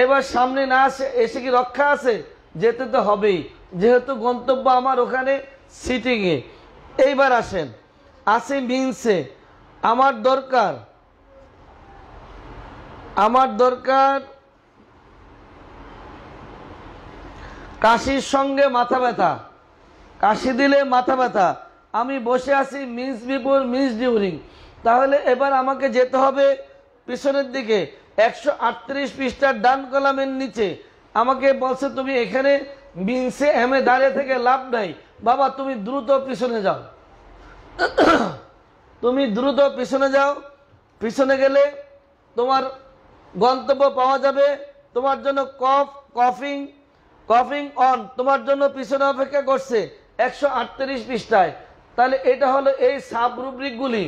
এবার সামনে না এসে কি রক্ষা আছে? যেতে তো হবেই, যেহেতু গন্তব্য আমার ওখানে সিটিংয়ে। এইবার আসেন, আসি মিন্সে। আমার দরকার কাশির সঙ্গে মাথা ব্যথা, কাশি দিলে মাথা ব্যথা। আমি বসে আছি মিন্স বিফোর মিন্স ডিউরিং। তাহলে এবার আমাকে যেতে হবে পিছনের দিকে, 138 পৃষ্ঠার ডান কলামের নিচে। আমাকে বলছে তুমি এখানে মিন্সে এমে দাঁড়িয়ে থেকে লাভ নাই বাবা, তুমি দ্রুত পিছনে যাও। তুমি দ্রুত পিছনে যাও, পিছনে গেলে তোমার গন্তব্য পাওয়া যাবে। তোমার জন্য কফিং অন তোমার জন্য পিছনে অপেক্ষা করছে 138 পৃষ্ঠায়। তাহলে এটা হলো এই সাব রুব্রিকগুলি,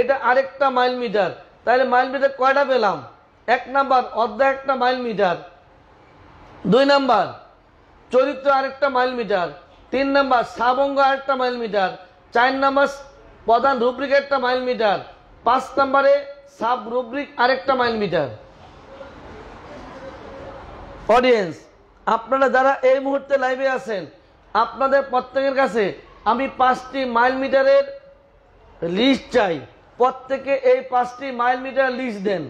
এটা আরেকটা মাইল মিটার। তাহলে মাইল মিটার কয়টা পেলাম? 1 নাম্বার অধ্যায় একটা মাইল মিটার, 2 নাম্বার চরিত্র আরেকটা মাইল মিটার, 3 নাম্বার সাব অঙ্গ আরেকটা মাইল মিটার, 4 নাম্বার প্রধান রুব্রিক একটা মাইল মিটার, 5 নাম্বারে সাব রুব্রিক আরেকটা মাইল মিটার। অডিয়েন্স, আপনারা যারা এই মুহূর্তে লাইভে আছেন, আপনাদের প্রত্যেকের কাছে আমি 5টি মাইল মিটারের লিস্ট চাই। প্রত্যেকে এই 5টি মাইল মিটার লিস্ট দেন।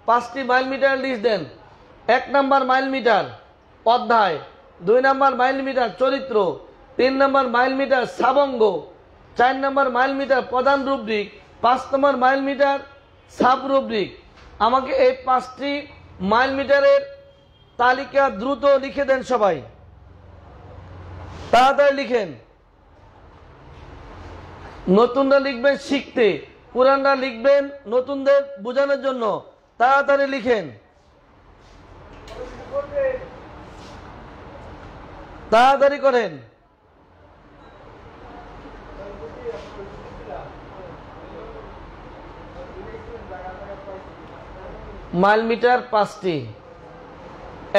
5টি মাইল মিটার লিস্ট দেন। 1 নাম্বার মাইল মিটার অধ্যায়, 2 নাম্বার মাইল মিটার চরিত্র, 3 number mile metre সাবঙ্গ, 4 number mile metre প্রধান rubric, 5 number mile metre sub rubric. আমাকে এই 5টি মাইল মিটারের তালিকা দ্রুত লিখে দেন সবাই, তাড়াতাড়ি লিখেন। নতুনরা লিখবেন শিখতে, পুরানরা লিখবেন নতুনদের বোঝানোর জন্য। তাড়াতাড়ি লিখেন, তাড়াতাড়ি করেন। মাইল মিটার 5টি।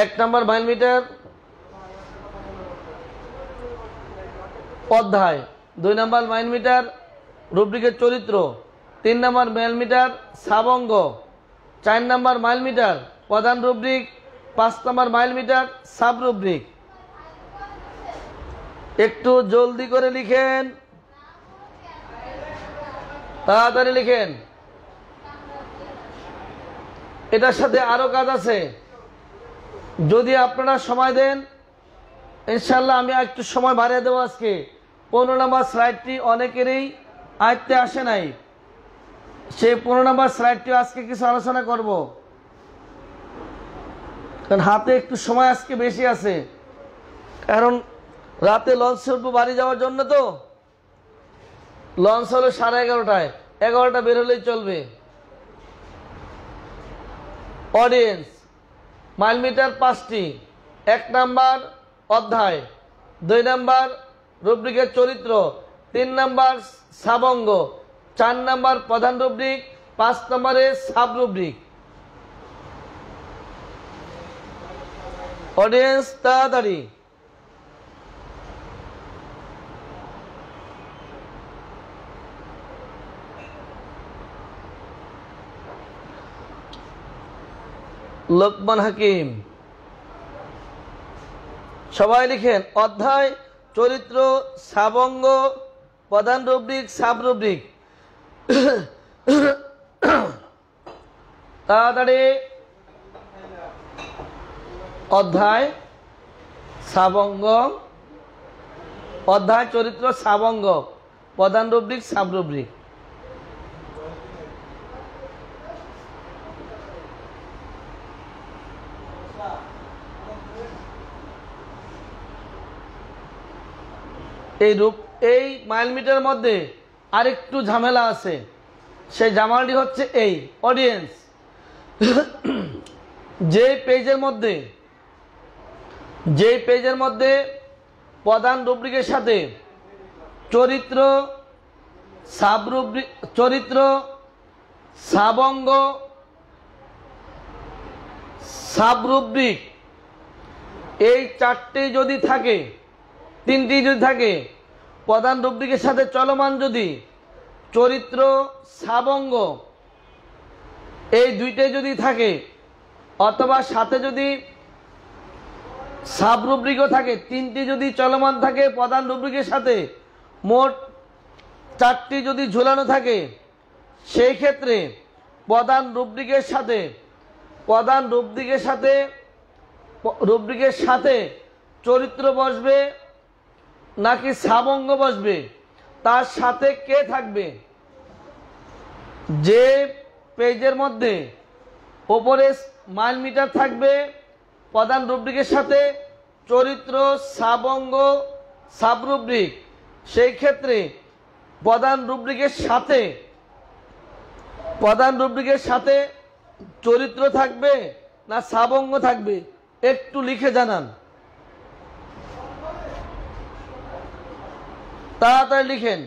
1 নাম্বার মাইল মিটার অধ্যায়, 2 নাম্বার মাইল মিটার রুব্রিকের চরিত্র, 3 number mile metre সাবঙ্গ, 4 number mile metre প্রধান rubric, 5 number mile metre sub rubric. একটু জলদি করে লিখেন, তাড়াতাড়ি লিখেন। এটার সাথে আরো কাজ আছে, যদি আপনারা সময় দেন ইনশাল্লাহ আমি একটু সময় বাড়িয়ে দেবো। আজকে 15 নম্বর স্লাইডটি অনেকেরই আয়ত্তে আসে নাই, সেই 15 নম্বর স্লাইডটি আজকে কিছু আলোচনা করব, কারণ হাতে একটু সময় আজকে বেশি আছে। কারণ রাতে লঞ্চে উঠবো বাড়ি যাওয়ার জন্য, তো লঞ্চ হলো 11:30টায়, 11টা বের হলেই চলবে। অডিয়েন্স, মাইল মিটার 5টি। 1 নাম্বার অধ্যায়, 2 নাম্বার রুব্রিকের চরিত্র, 3 নাম্বার সাবঙ্গ, 4 নাম্বার প্রধান রুব্রিক, 5 নম্বরে সাব রুব্রিক। অডিয়েন্স তাড়াতাড়ি। লোকমান হাকিম, সবাই লিখেন অধ্যায়, চরিত্র, সাবঙ্গ, প্রধান রুব্রিক, সাব রুব্রিক। তাড়াতাড়ি। অধ্যায়, সাবঙ্গ, অধ্যায় চরিত্র সাবঙ্গ, প্রধান রুব্রিক, সাব রুব্রিক। এই মাইল মিটারের মধ্যে আরেকটু ঝামেলা আছে, সেই ঝামেলাটি হচ্ছে এই। অডিয়েন্স, যে পেজের মধ্যে প্রধান রুব্রিকের সাথে চরিত্র, সাব রুব্রিক, চরিত্র, সাবঙ্গ, সাব রুব্রিক এই 4টি যদি থাকে, 3টি যদি থাকে, প্রধান রুব্রিকের সাথে চলমান যদি চরিত্র, সাবঙ্গ এই 2টাই যদি থাকে, অথবা সাথে যদি সাব রুব্রিকও থাকে, 3টি যদি চলমান থাকে প্রধান রুব্রিকের সাথে, মোট 4টি যদি ঝুলানো থাকে, সেই ক্ষেত্রে প্রধান রুব্রিকের সাথে চরিত্র বসবে নাকি সাবঙ্গ বসবে, তার সাথে কে থাকবে। যে পেজের মধ্যে ওপরে মাইল মিটার থাকবে প্রধান রুব্রিকের সাথে চরিত্র, সাবঙ্গ, সাব রুব্রিক, সেই ক্ষেত্রে প্রধান রুব্রিকের সাথে চরিত্র থাকবে না সাবঙ্গ থাকবে, একটু লিখে জানান। তাড়াতাড়ি লিখেন।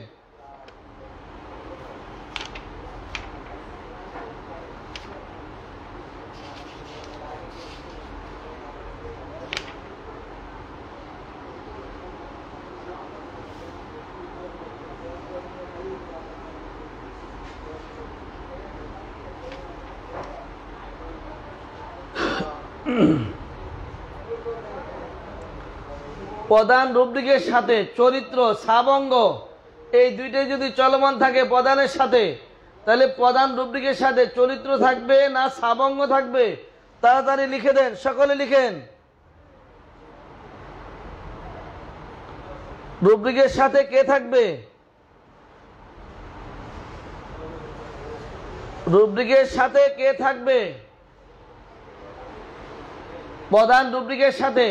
প্রধান রুব্রিকের সাথে চরিত্র সাবঙ্গ এই দুইটাই যদি চলমান থাকে প্রধানের সাথে, তাহলে প্রধান রুব্রিকের সাথে চরিত্র থাকবে না সাবঙ্গ থাকবে? তাড়াতাড়ি লিখে দেন, সকলে লিখেন। রুব্রিকের সাথে কে থাকবে? রুব্রিকের সাথে কে থাকবে? প্রধান রুব্রিকের সাথে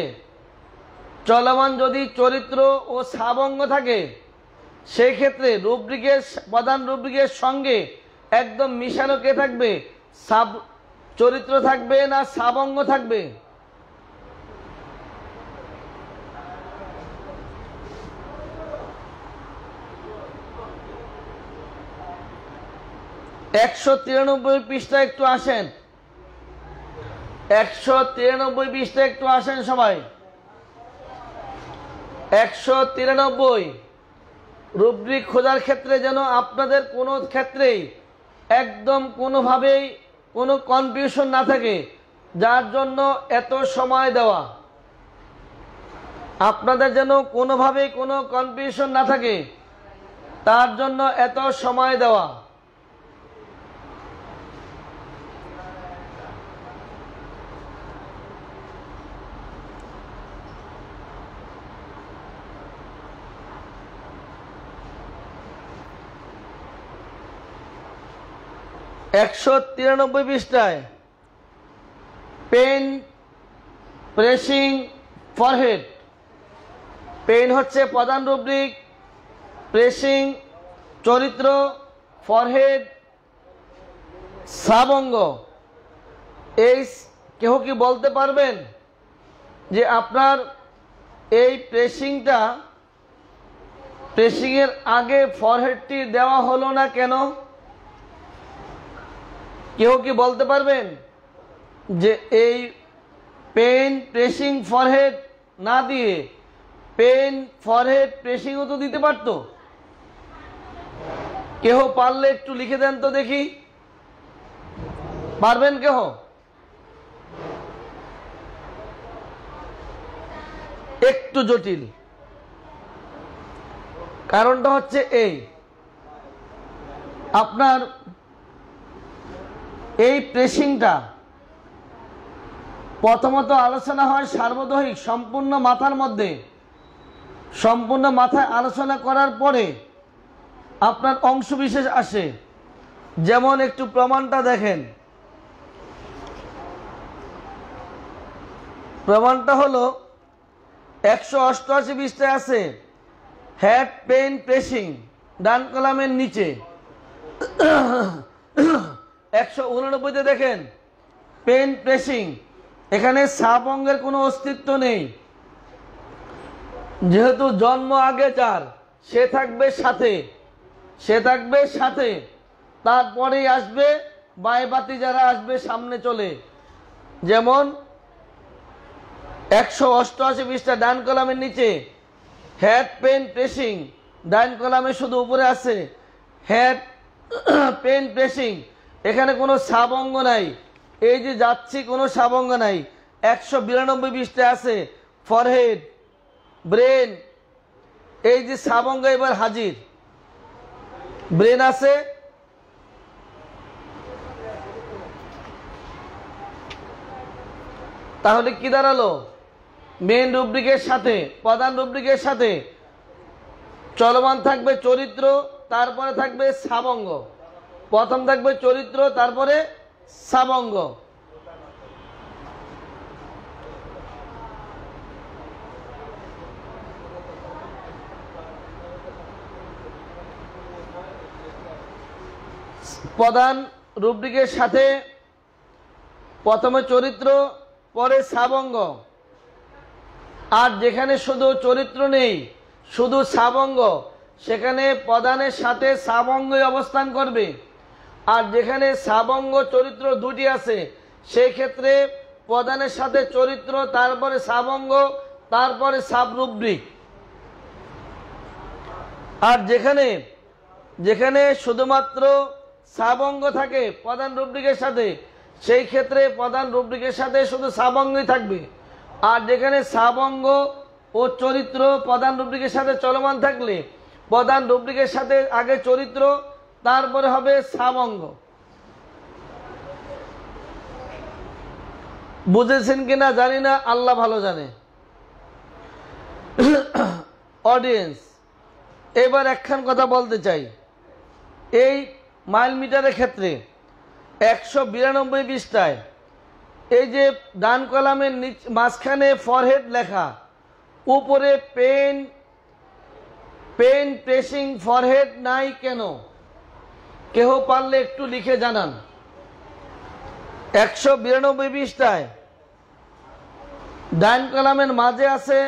চলমান যদি চরিত্র ও সাবঙ্গ থাকে, সেই ক্ষেত্রে রুব্রিকের প্রধান রুব্রিকের সঙ্গে একদম মিশানো কে থাকবে? চরিত্র থাকবে না সাবঙ্গ থাকবে? একশো 93 পৃষ্ঠা একটু আসেন, 193 পৃষ্ঠা একটু আসেন সবাই। 193 রুব্রিক খোঁজার ক্ষেত্রে যেন আপনাদের কোনো ক্ষেত্রেই একদম কোনোভাবেই কোনো কনফিউশন না থাকে, যার জন্য এত সময় দেওয়া। আপনাদের যেন কোনোভাবেই কোনো কনফিউশন না থাকে, তার জন্য এত সময় দেওয়া। একশো 93 পৃষ্ঠায় পেন প্রেসিং ফরহেড। পেন হচ্ছে প্রধান রুব্রিক, প্রেসিং চরিত্র, ফরহেড সাবঙ্গ। এই কেউ কি বলতে পারবেন যে আপনার এই প্রেসিংয়ের আগে ফরহেডটি দেওয়া হলো না কেন? কেউ কি বলতে পারবেন যে এই পেন প্রেসিং ফরহেড না দিয়ে পেন ফরহেড প্রেসিংও তো দিতে পারত? কেউ পারলে একটু লিখে দেন তো দেখি, পারবেন কেউ? একটু জটিল, কারণটা হচ্ছে এই, আপনার এই প্রেসিংটা প্রথমত আলোচনা হয় সার্বদৈহিক সম্পূর্ণ মাথার মধ্যে, সম্পূর্ণ মাথায় আলোচনা করার পরে আপনার অংশবিশেষ আসে। যেমন একটু প্রমাণটা দেখেন, প্রমাণটা হলো 188 পৃষ্ঠায় আছে হেড পেন প্রেসিং, ডান কলামের নিচে। 189 দেখেন পেন প্রেসিং, এখানে সাবঙ্গের কোনো অস্তিত্ব নেই। যেহেতু জন্ম আগে যার, সে থাকবে সাথে, তারপরেই আসবে বায়বাতি যারা আসবে সামনে চলে। যেমন 188 পৃষ্ঠা ডান কলামের নিচে হেড পেন প্রেসিং, ডান কলামে শুধু উপরে আছে হেড পেন প্রেসিং, এখানে কোনো সাবঙ্গ নাই। এই যে যাচ্ছি কোনো সাবঙ্গ নাই। 192 পৃষ্ঠায় আছে ফরহেড ব্রেন, এই যে সাবঙ্গ এবার হাজির, ব্রেন আছে। তাহলে কি দাঁড়ালো? মেন রুব্রিকের সাথে প্রধান রুব্রিকের সাথে চলমান থাকবে চরিত্র, তারপরে থাকবে সাবঙ্গ। প্রথম থাকবে চরিত্র, তারপরে সাবঙ্গ। প্রধান রুব্রিকের সাথে প্রথমে চরিত্র, পরে সাবঙ্গ। আর যেখানে শুধু চরিত্র নেই, শুধু সাবঙ্গ, সেখানে প্রধানের সাথে সাবঙ্গই অবস্থান করবে। আর যেখানে সাবঙ্গ চরিত্র দুটি আছে সেই ক্ষেত্রে প্রধানের সাথে চরিত্র, তারপরে সাবঙ্গ, তারপরে সাবরুব্রিক। আর যেখানে যেখানে শুধুমাত্র সাবঙ্গ থাকে প্রধান রুব্রিকের সাথে, সেই ক্ষেত্রে প্রধান রুব্রিকের সাথে শুধু সাবঙ্গই থাকবে। আর যেখানে সাবঙ্গ ও চরিত্র প্রধান রুব্রিকের সাথে চলমান থাকলে প্রধান রুব্রিকের সাথে আগে চরিত্র, তারপরে হবে সাবঙ্গ। বুঝেছেন কিনা জানি না, আল্লাহ ভালো জানে। অডিয়েন্স, এবার একখান কথা বলতে চাই। এই মাইল মিটারের ক্ষেত্রে 192 পৃষ্ঠায় এই যে ডান কলামের মাঝখানে ফরহেড লেখা, উপরে পেন প্রেসিং ফরহেড নাই কেন? কেহ পারলে একটু লিখে জানান। 192 পৃষ্ঠায় ডান কলামের মাঝে আছে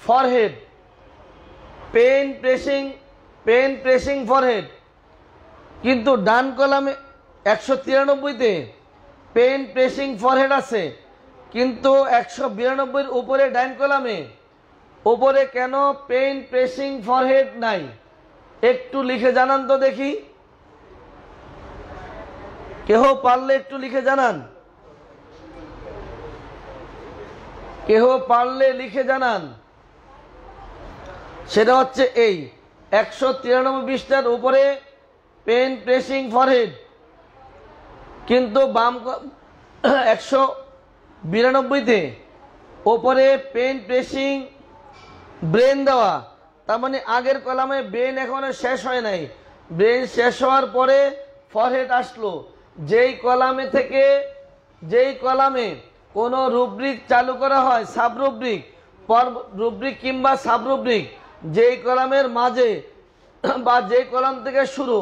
ফরহেড, পেন প্রেসিং ফরহেড, কিন্তু ডান কলামে 193-তে পেন প্রেসিং ফরহেড আছে, কিন্তু 192-র উপরে ডান কলামে উপরে কেন পেন প্রেসিং ফরহেড নাই? একটু লিখে জানান তো দেখি, কেহ পারলে একটু লিখে জানান, কেহ পারলে লিখে জানান। সেটা হচ্ছে এই 193 পৃষ্ঠার উপরে পেন প্রেসিং ফরহেড, কিন্তু বাম 192-তে ওপরে পেন প্রেসিং ব্রেন দেওয়া। তার মানে আগের কলামে ব্রেন এখনো শেষ হয় নাই, ব্রেন শেষ হওয়ার পরে ফরহেড আসলো। যেই কলামে কোনো রুব্রিক চালু করা হয়, সাবরুব্রিক, রুব্রিক কিংবা সাবরুব্রিক, যেই কলামের মাঝে বা যেই কলাম থেকে শুরু,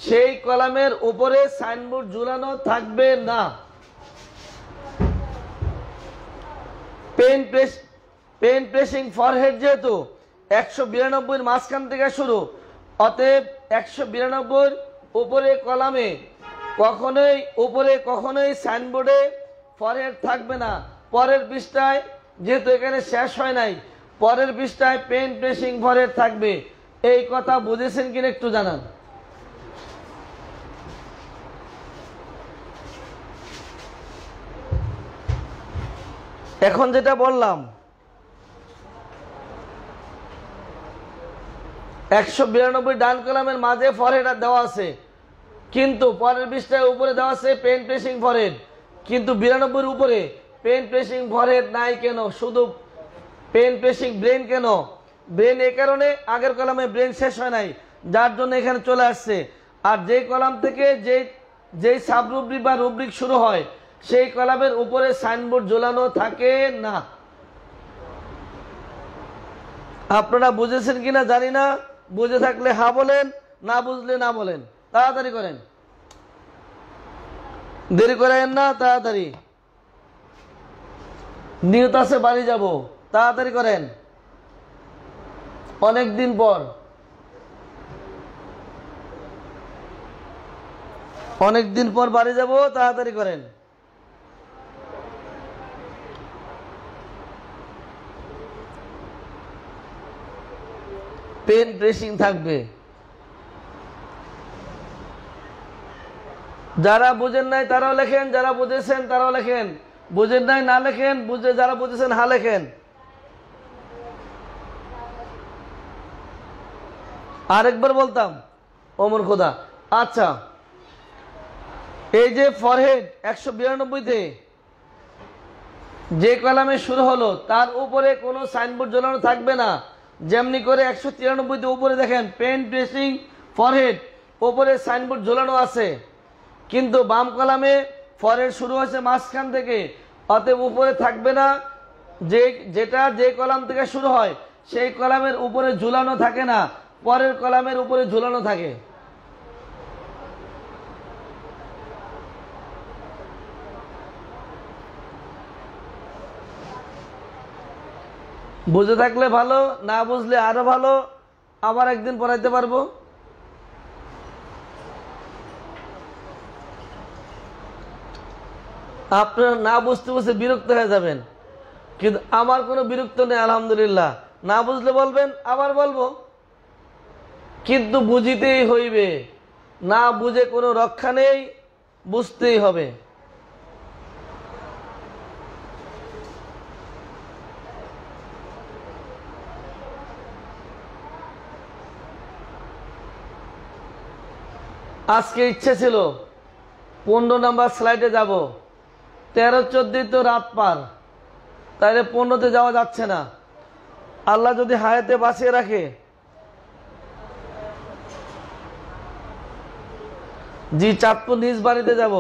সেই কলামের উপরে সাইনবোর্ড ঝুলানো থাকবে না। পেন প্রেসিং ফরহেড যেহেতু 192-র মাঝখান থেকে শুরু, অতএব 192-র উপরে কলামে কখনোই সাইনবোর্ডে ফরহেড থাকবে না। পরের পৃষ্ঠায়, যেহেতু এখানে শেষ হয় নাই, পরের পৃষ্ঠায় পেন প্রেসিং ফরহেড থাকবে। এই কথা বুঝেছেন কিনা একটু জানান। এখন যেটা বললাম, 192 ডান কলামের মাঝে ফরহেড দেওয়া আছে, কিন্তু পরের পৃষ্ঠায় উপরে দেওয়া আছে পেন প্রেসিং ফরহেড, কিন্তু 92-র উপরে পেন প্রেসিং ফরহেড নাই কেন? শুধু পেন প্রেসিং ব্রেন কেন? ব্রেন এই কারণে আগের কলামে ব্রেন শেষ হয় নাই, যার জন্য এখানে চলে আসছে। আর যেই কলাম থেকে যেই সাবরুব্রিক বা রুব্রিক শুরু হয়, সেই কলামের উপরে সাইনবোর্ড ঝোলানো থাকে না। আপনারা বুঝেছেন কিনা জানি না, বুঝে থাকলে হ্যাঁ বলেন, না বুঝলে না বলেন। তাড়াতাড়ি করেন, দেরি করেন না, তাড়াতাড়ি। নিয়ত আছে বাড়ি যাব, তাড়াতাড়ি করেন, অনেক দিন পর, বাড়ি যাব, তাড়াতাড়ি করেন। পেন প্রেসিং থাকবে। যারা বুঝেন নাই তারাও লেখেন, যারা বুঝেছেন তারাও লেখেন, বুঝেন নাই না লেখেন, যারা বুঝেছেন হা লেখেন। আরেকবার বলতাম, ওমর খোদা। আচ্ছা, এই যে ফরহেড 192-তে যে কলামে শুরু হলো, তার উপরে কোনো সাইনবোর্ড ঝোলানো থাকবে না। যেমনি করে 193-তে উপরে দেখেন পেন প্রেসিং ফরহেড, উপরে সাইনবোর্ড ঝোলানো আছে, কিন্তু বাম কলামে ফরহেড শুরু হয়েছে মাঝখান থেকে, অতএব উপরে থাকবে না। যে কলাম থেকে শুরু হয় সেই কলামের উপরে ঝুলানো থাকে না, পরের কলামের উপরে ঝুলানো থাকে। বুঝে থাকলে ভালো, না বুঝলে আরো ভালো। আবার একদিন পড়াইতে পারবো। আপনারা না বুঝতে বুঝতে বিরক্ত হয়ে যাবেন, কিন্তু আমার কোনো বিরক্ত নেই আলহামদুলিল্লাহ। না বুঝলে বলবেন, আবার বলবো, কিন্তু বুঝিতেই হইবে। না বুঝে কোনো রক্ষা নেই, বুঝতেই হবে। আজকে ইচ্ছে ছিল 15 নম্বর স্লাইডে যাব, 13-14 তো রাত পার, তাইলে 15তে যাওয়া যাচ্ছে না। আল্লাহ যদি হায়াতে বাঁচিয়ে রাখে, জি চাঁদপুর নিজ বাড়িতে যাব,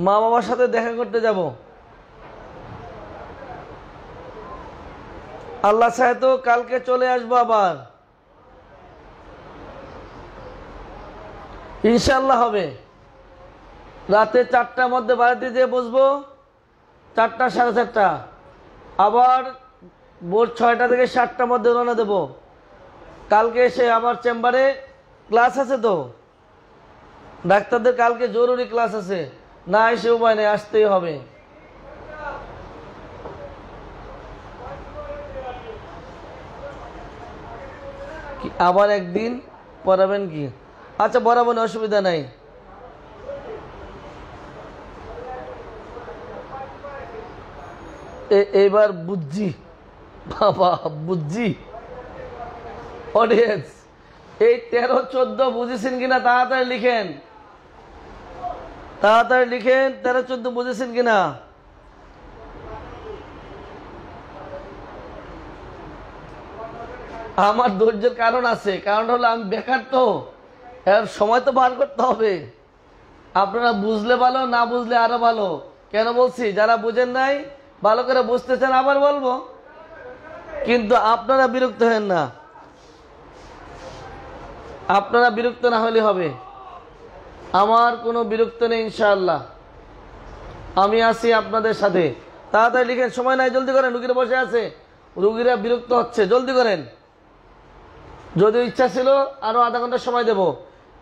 মা বাবার সাথে দেখা করতে যাব। আল্লাহ চাহে তো কালকে চলে আসবো আবার, ইনশাল্লাহ হবে। রাতে 4টার মধ্যে বাড়িতে যেয়ে বসবো, 4টা 4:30, আবার ভোর 6টা থেকে 7টার মধ্যে রওনা দেব। কালকে এসে আবার চেম্বারে ক্লাস আছে, তো ডাক্তারদের কালকে জরুরি ক্লাস আছে, না এসে উপায় নেই, আসতেই হবে। আবার একদিন পড়াবেন কি? আচ্ছা পড়াবেন, অসুবিধা নাই। এবার বুঝছি বাবা, বুঝছি। অডিয়েন্স এই 13-14 বুঝেছেন কিনা তাড়াতাড়ি লিখেন, তাড়াতাড়ি লিখেন। 13-14 বুঝেছেন কিনা? আমার ধৈর্যের কারণ আছে, কারণ হলো আমি বেকার, তো এর সময় তো বার করতে হবে। আপনারা বুঝলে ভালো, না বুঝলে আরো ভালো। কেন বলছি, যারা বুঝেন নাই ভালো করে বুঝতে চান আবার বলবো, কিন্তু আপনারা বিরক্ত হেন না। আপনারা বিরক্ত না হলে হবে। আমার কোনো বিরক্ত নেই ইনশাআল্লাহ, আমি আছি আপনাদের সাথে। তাড়াতাড়ি লিখেন, সময় নাই, জলদি করেন। রুগীরা বসে আছে, রুগীরা বিরক্ত হচ্ছে, জলদি করেন। যদিও ইচ্ছা ছিল আরো আধা ঘন্টা সময় দেব,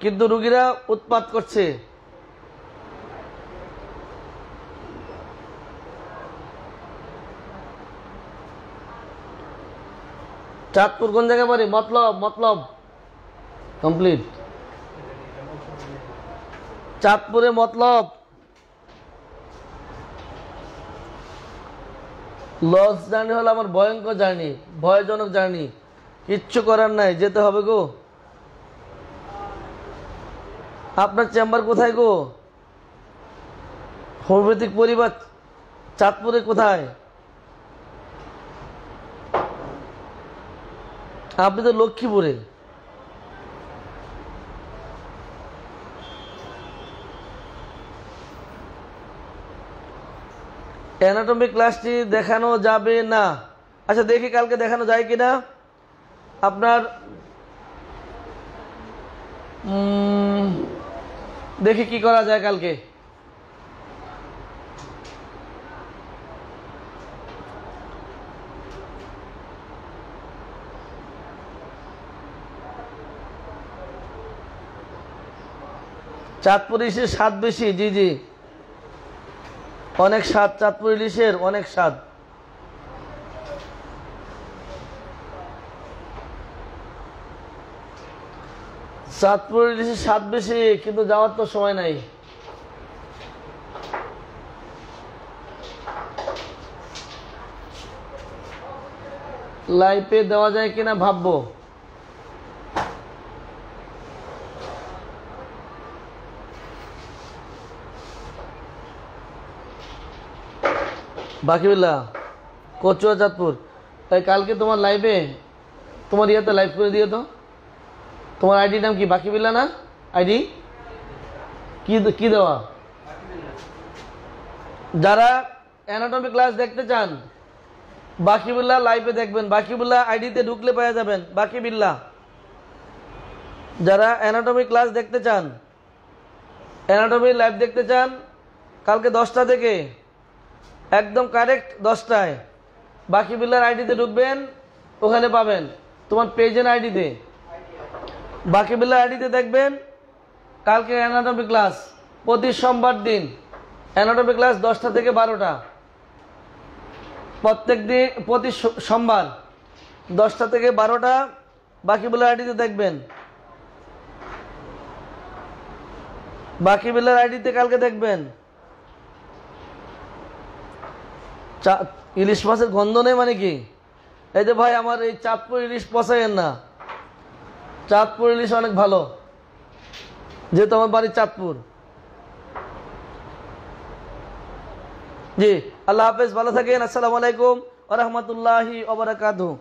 কিন্তু রুগীরা উৎপাত করছে। চাঁদপুর কোন জায়গায় বাড়ি? মতলব। মতলব কমপ্লিট। চাঁদপুরে মতলব। লস জার্নি হলো আমার ভয়ঙ্কর জার্নি, ভয়জনক জার্নি। কিচ্ছু করার নাই, যেতে হবে গো। আপনার চেম্বার কোথায় গো? হোমিওপ্যাথিক পরিবার চাঁদপুরে কোথায়? আপনি তো লক্ষ্মীপুরে। অ্যানাটমি ক্লাসটি দেখানো যাবে না? আচ্ছা দেখি কালকে দেখানো যায় কিনা। আপনার দেখি কি করা যায় কালকে। চাঁদপুর ইলিশের স্বাদ বেশি। জি জি, অনেক স্বাদ, চাঁদপুর ইলিশের অনেক স্বাদ। চাঁদপুর ইলিশের স্বাদ বেশি, কিন্তু যাওয়ার তো সময় নাই। লাইভে দেওয়া যায় কিনা ভাববো। বাকিবিল্লা কচুয়া চাঁদপুর। তাই কালকে তোমার লাইভে, তোমার ইয়েতে লাইভ করে দিও তো। তোমার আইডি নাম কি? বাকিবিল্লা না? আইডি কি কি দেওয়া? যারা অ্যানাটমি ক্লাস দেখতে চান বাকিবিল্লা লাইভে দেখবেন। বাকিবিল্লা আইডিতে ঢুকলে পেয়ে যাবেন বাকিবিল্লা। যারা অ্যানাটমি ক্লাস দেখতে চান, অ্যানাটমি লাইভ দেখতে চান, কালকে 10টা থেকে একদম কারেক্ট 10টায় বাকিবিল্লার আইডিতে ঢুকবেন, ওখানে পাবেন। তোমার পেজের আইডিতে বাকি বিল্লাহ আইডিতে দেখবেন কালকে অ্যানাটমি ক্লাস, প্রতি সোমবার দিন অ্যানাটমি ক্লাস 10টা থেকে 12টা, প্রত্যেক দিন প্রতি সোমবার 10টা থেকে 12টা বাকি বিল্লাহ আইডিতে দেখবেন। বাকি বিল্লার আইডিতে কালকে দেখবেন। ইলিশ মাছের গন্ধ নেই মানে কি? এই যে ভাই আমার এই চাঁদপুর ইলিশ পচাইয়েন না, চাঁদপুর ইলিশ অনেক ভালো, যেহেতু আমার বাড়ি চাঁদপুর। জি, আল্লাহ হাফেজ, ভালো থাকেন। আসসালামু আলাইকুম ওয়া রাহমাতুল্লাহি ওয়া বারাকাতুহু।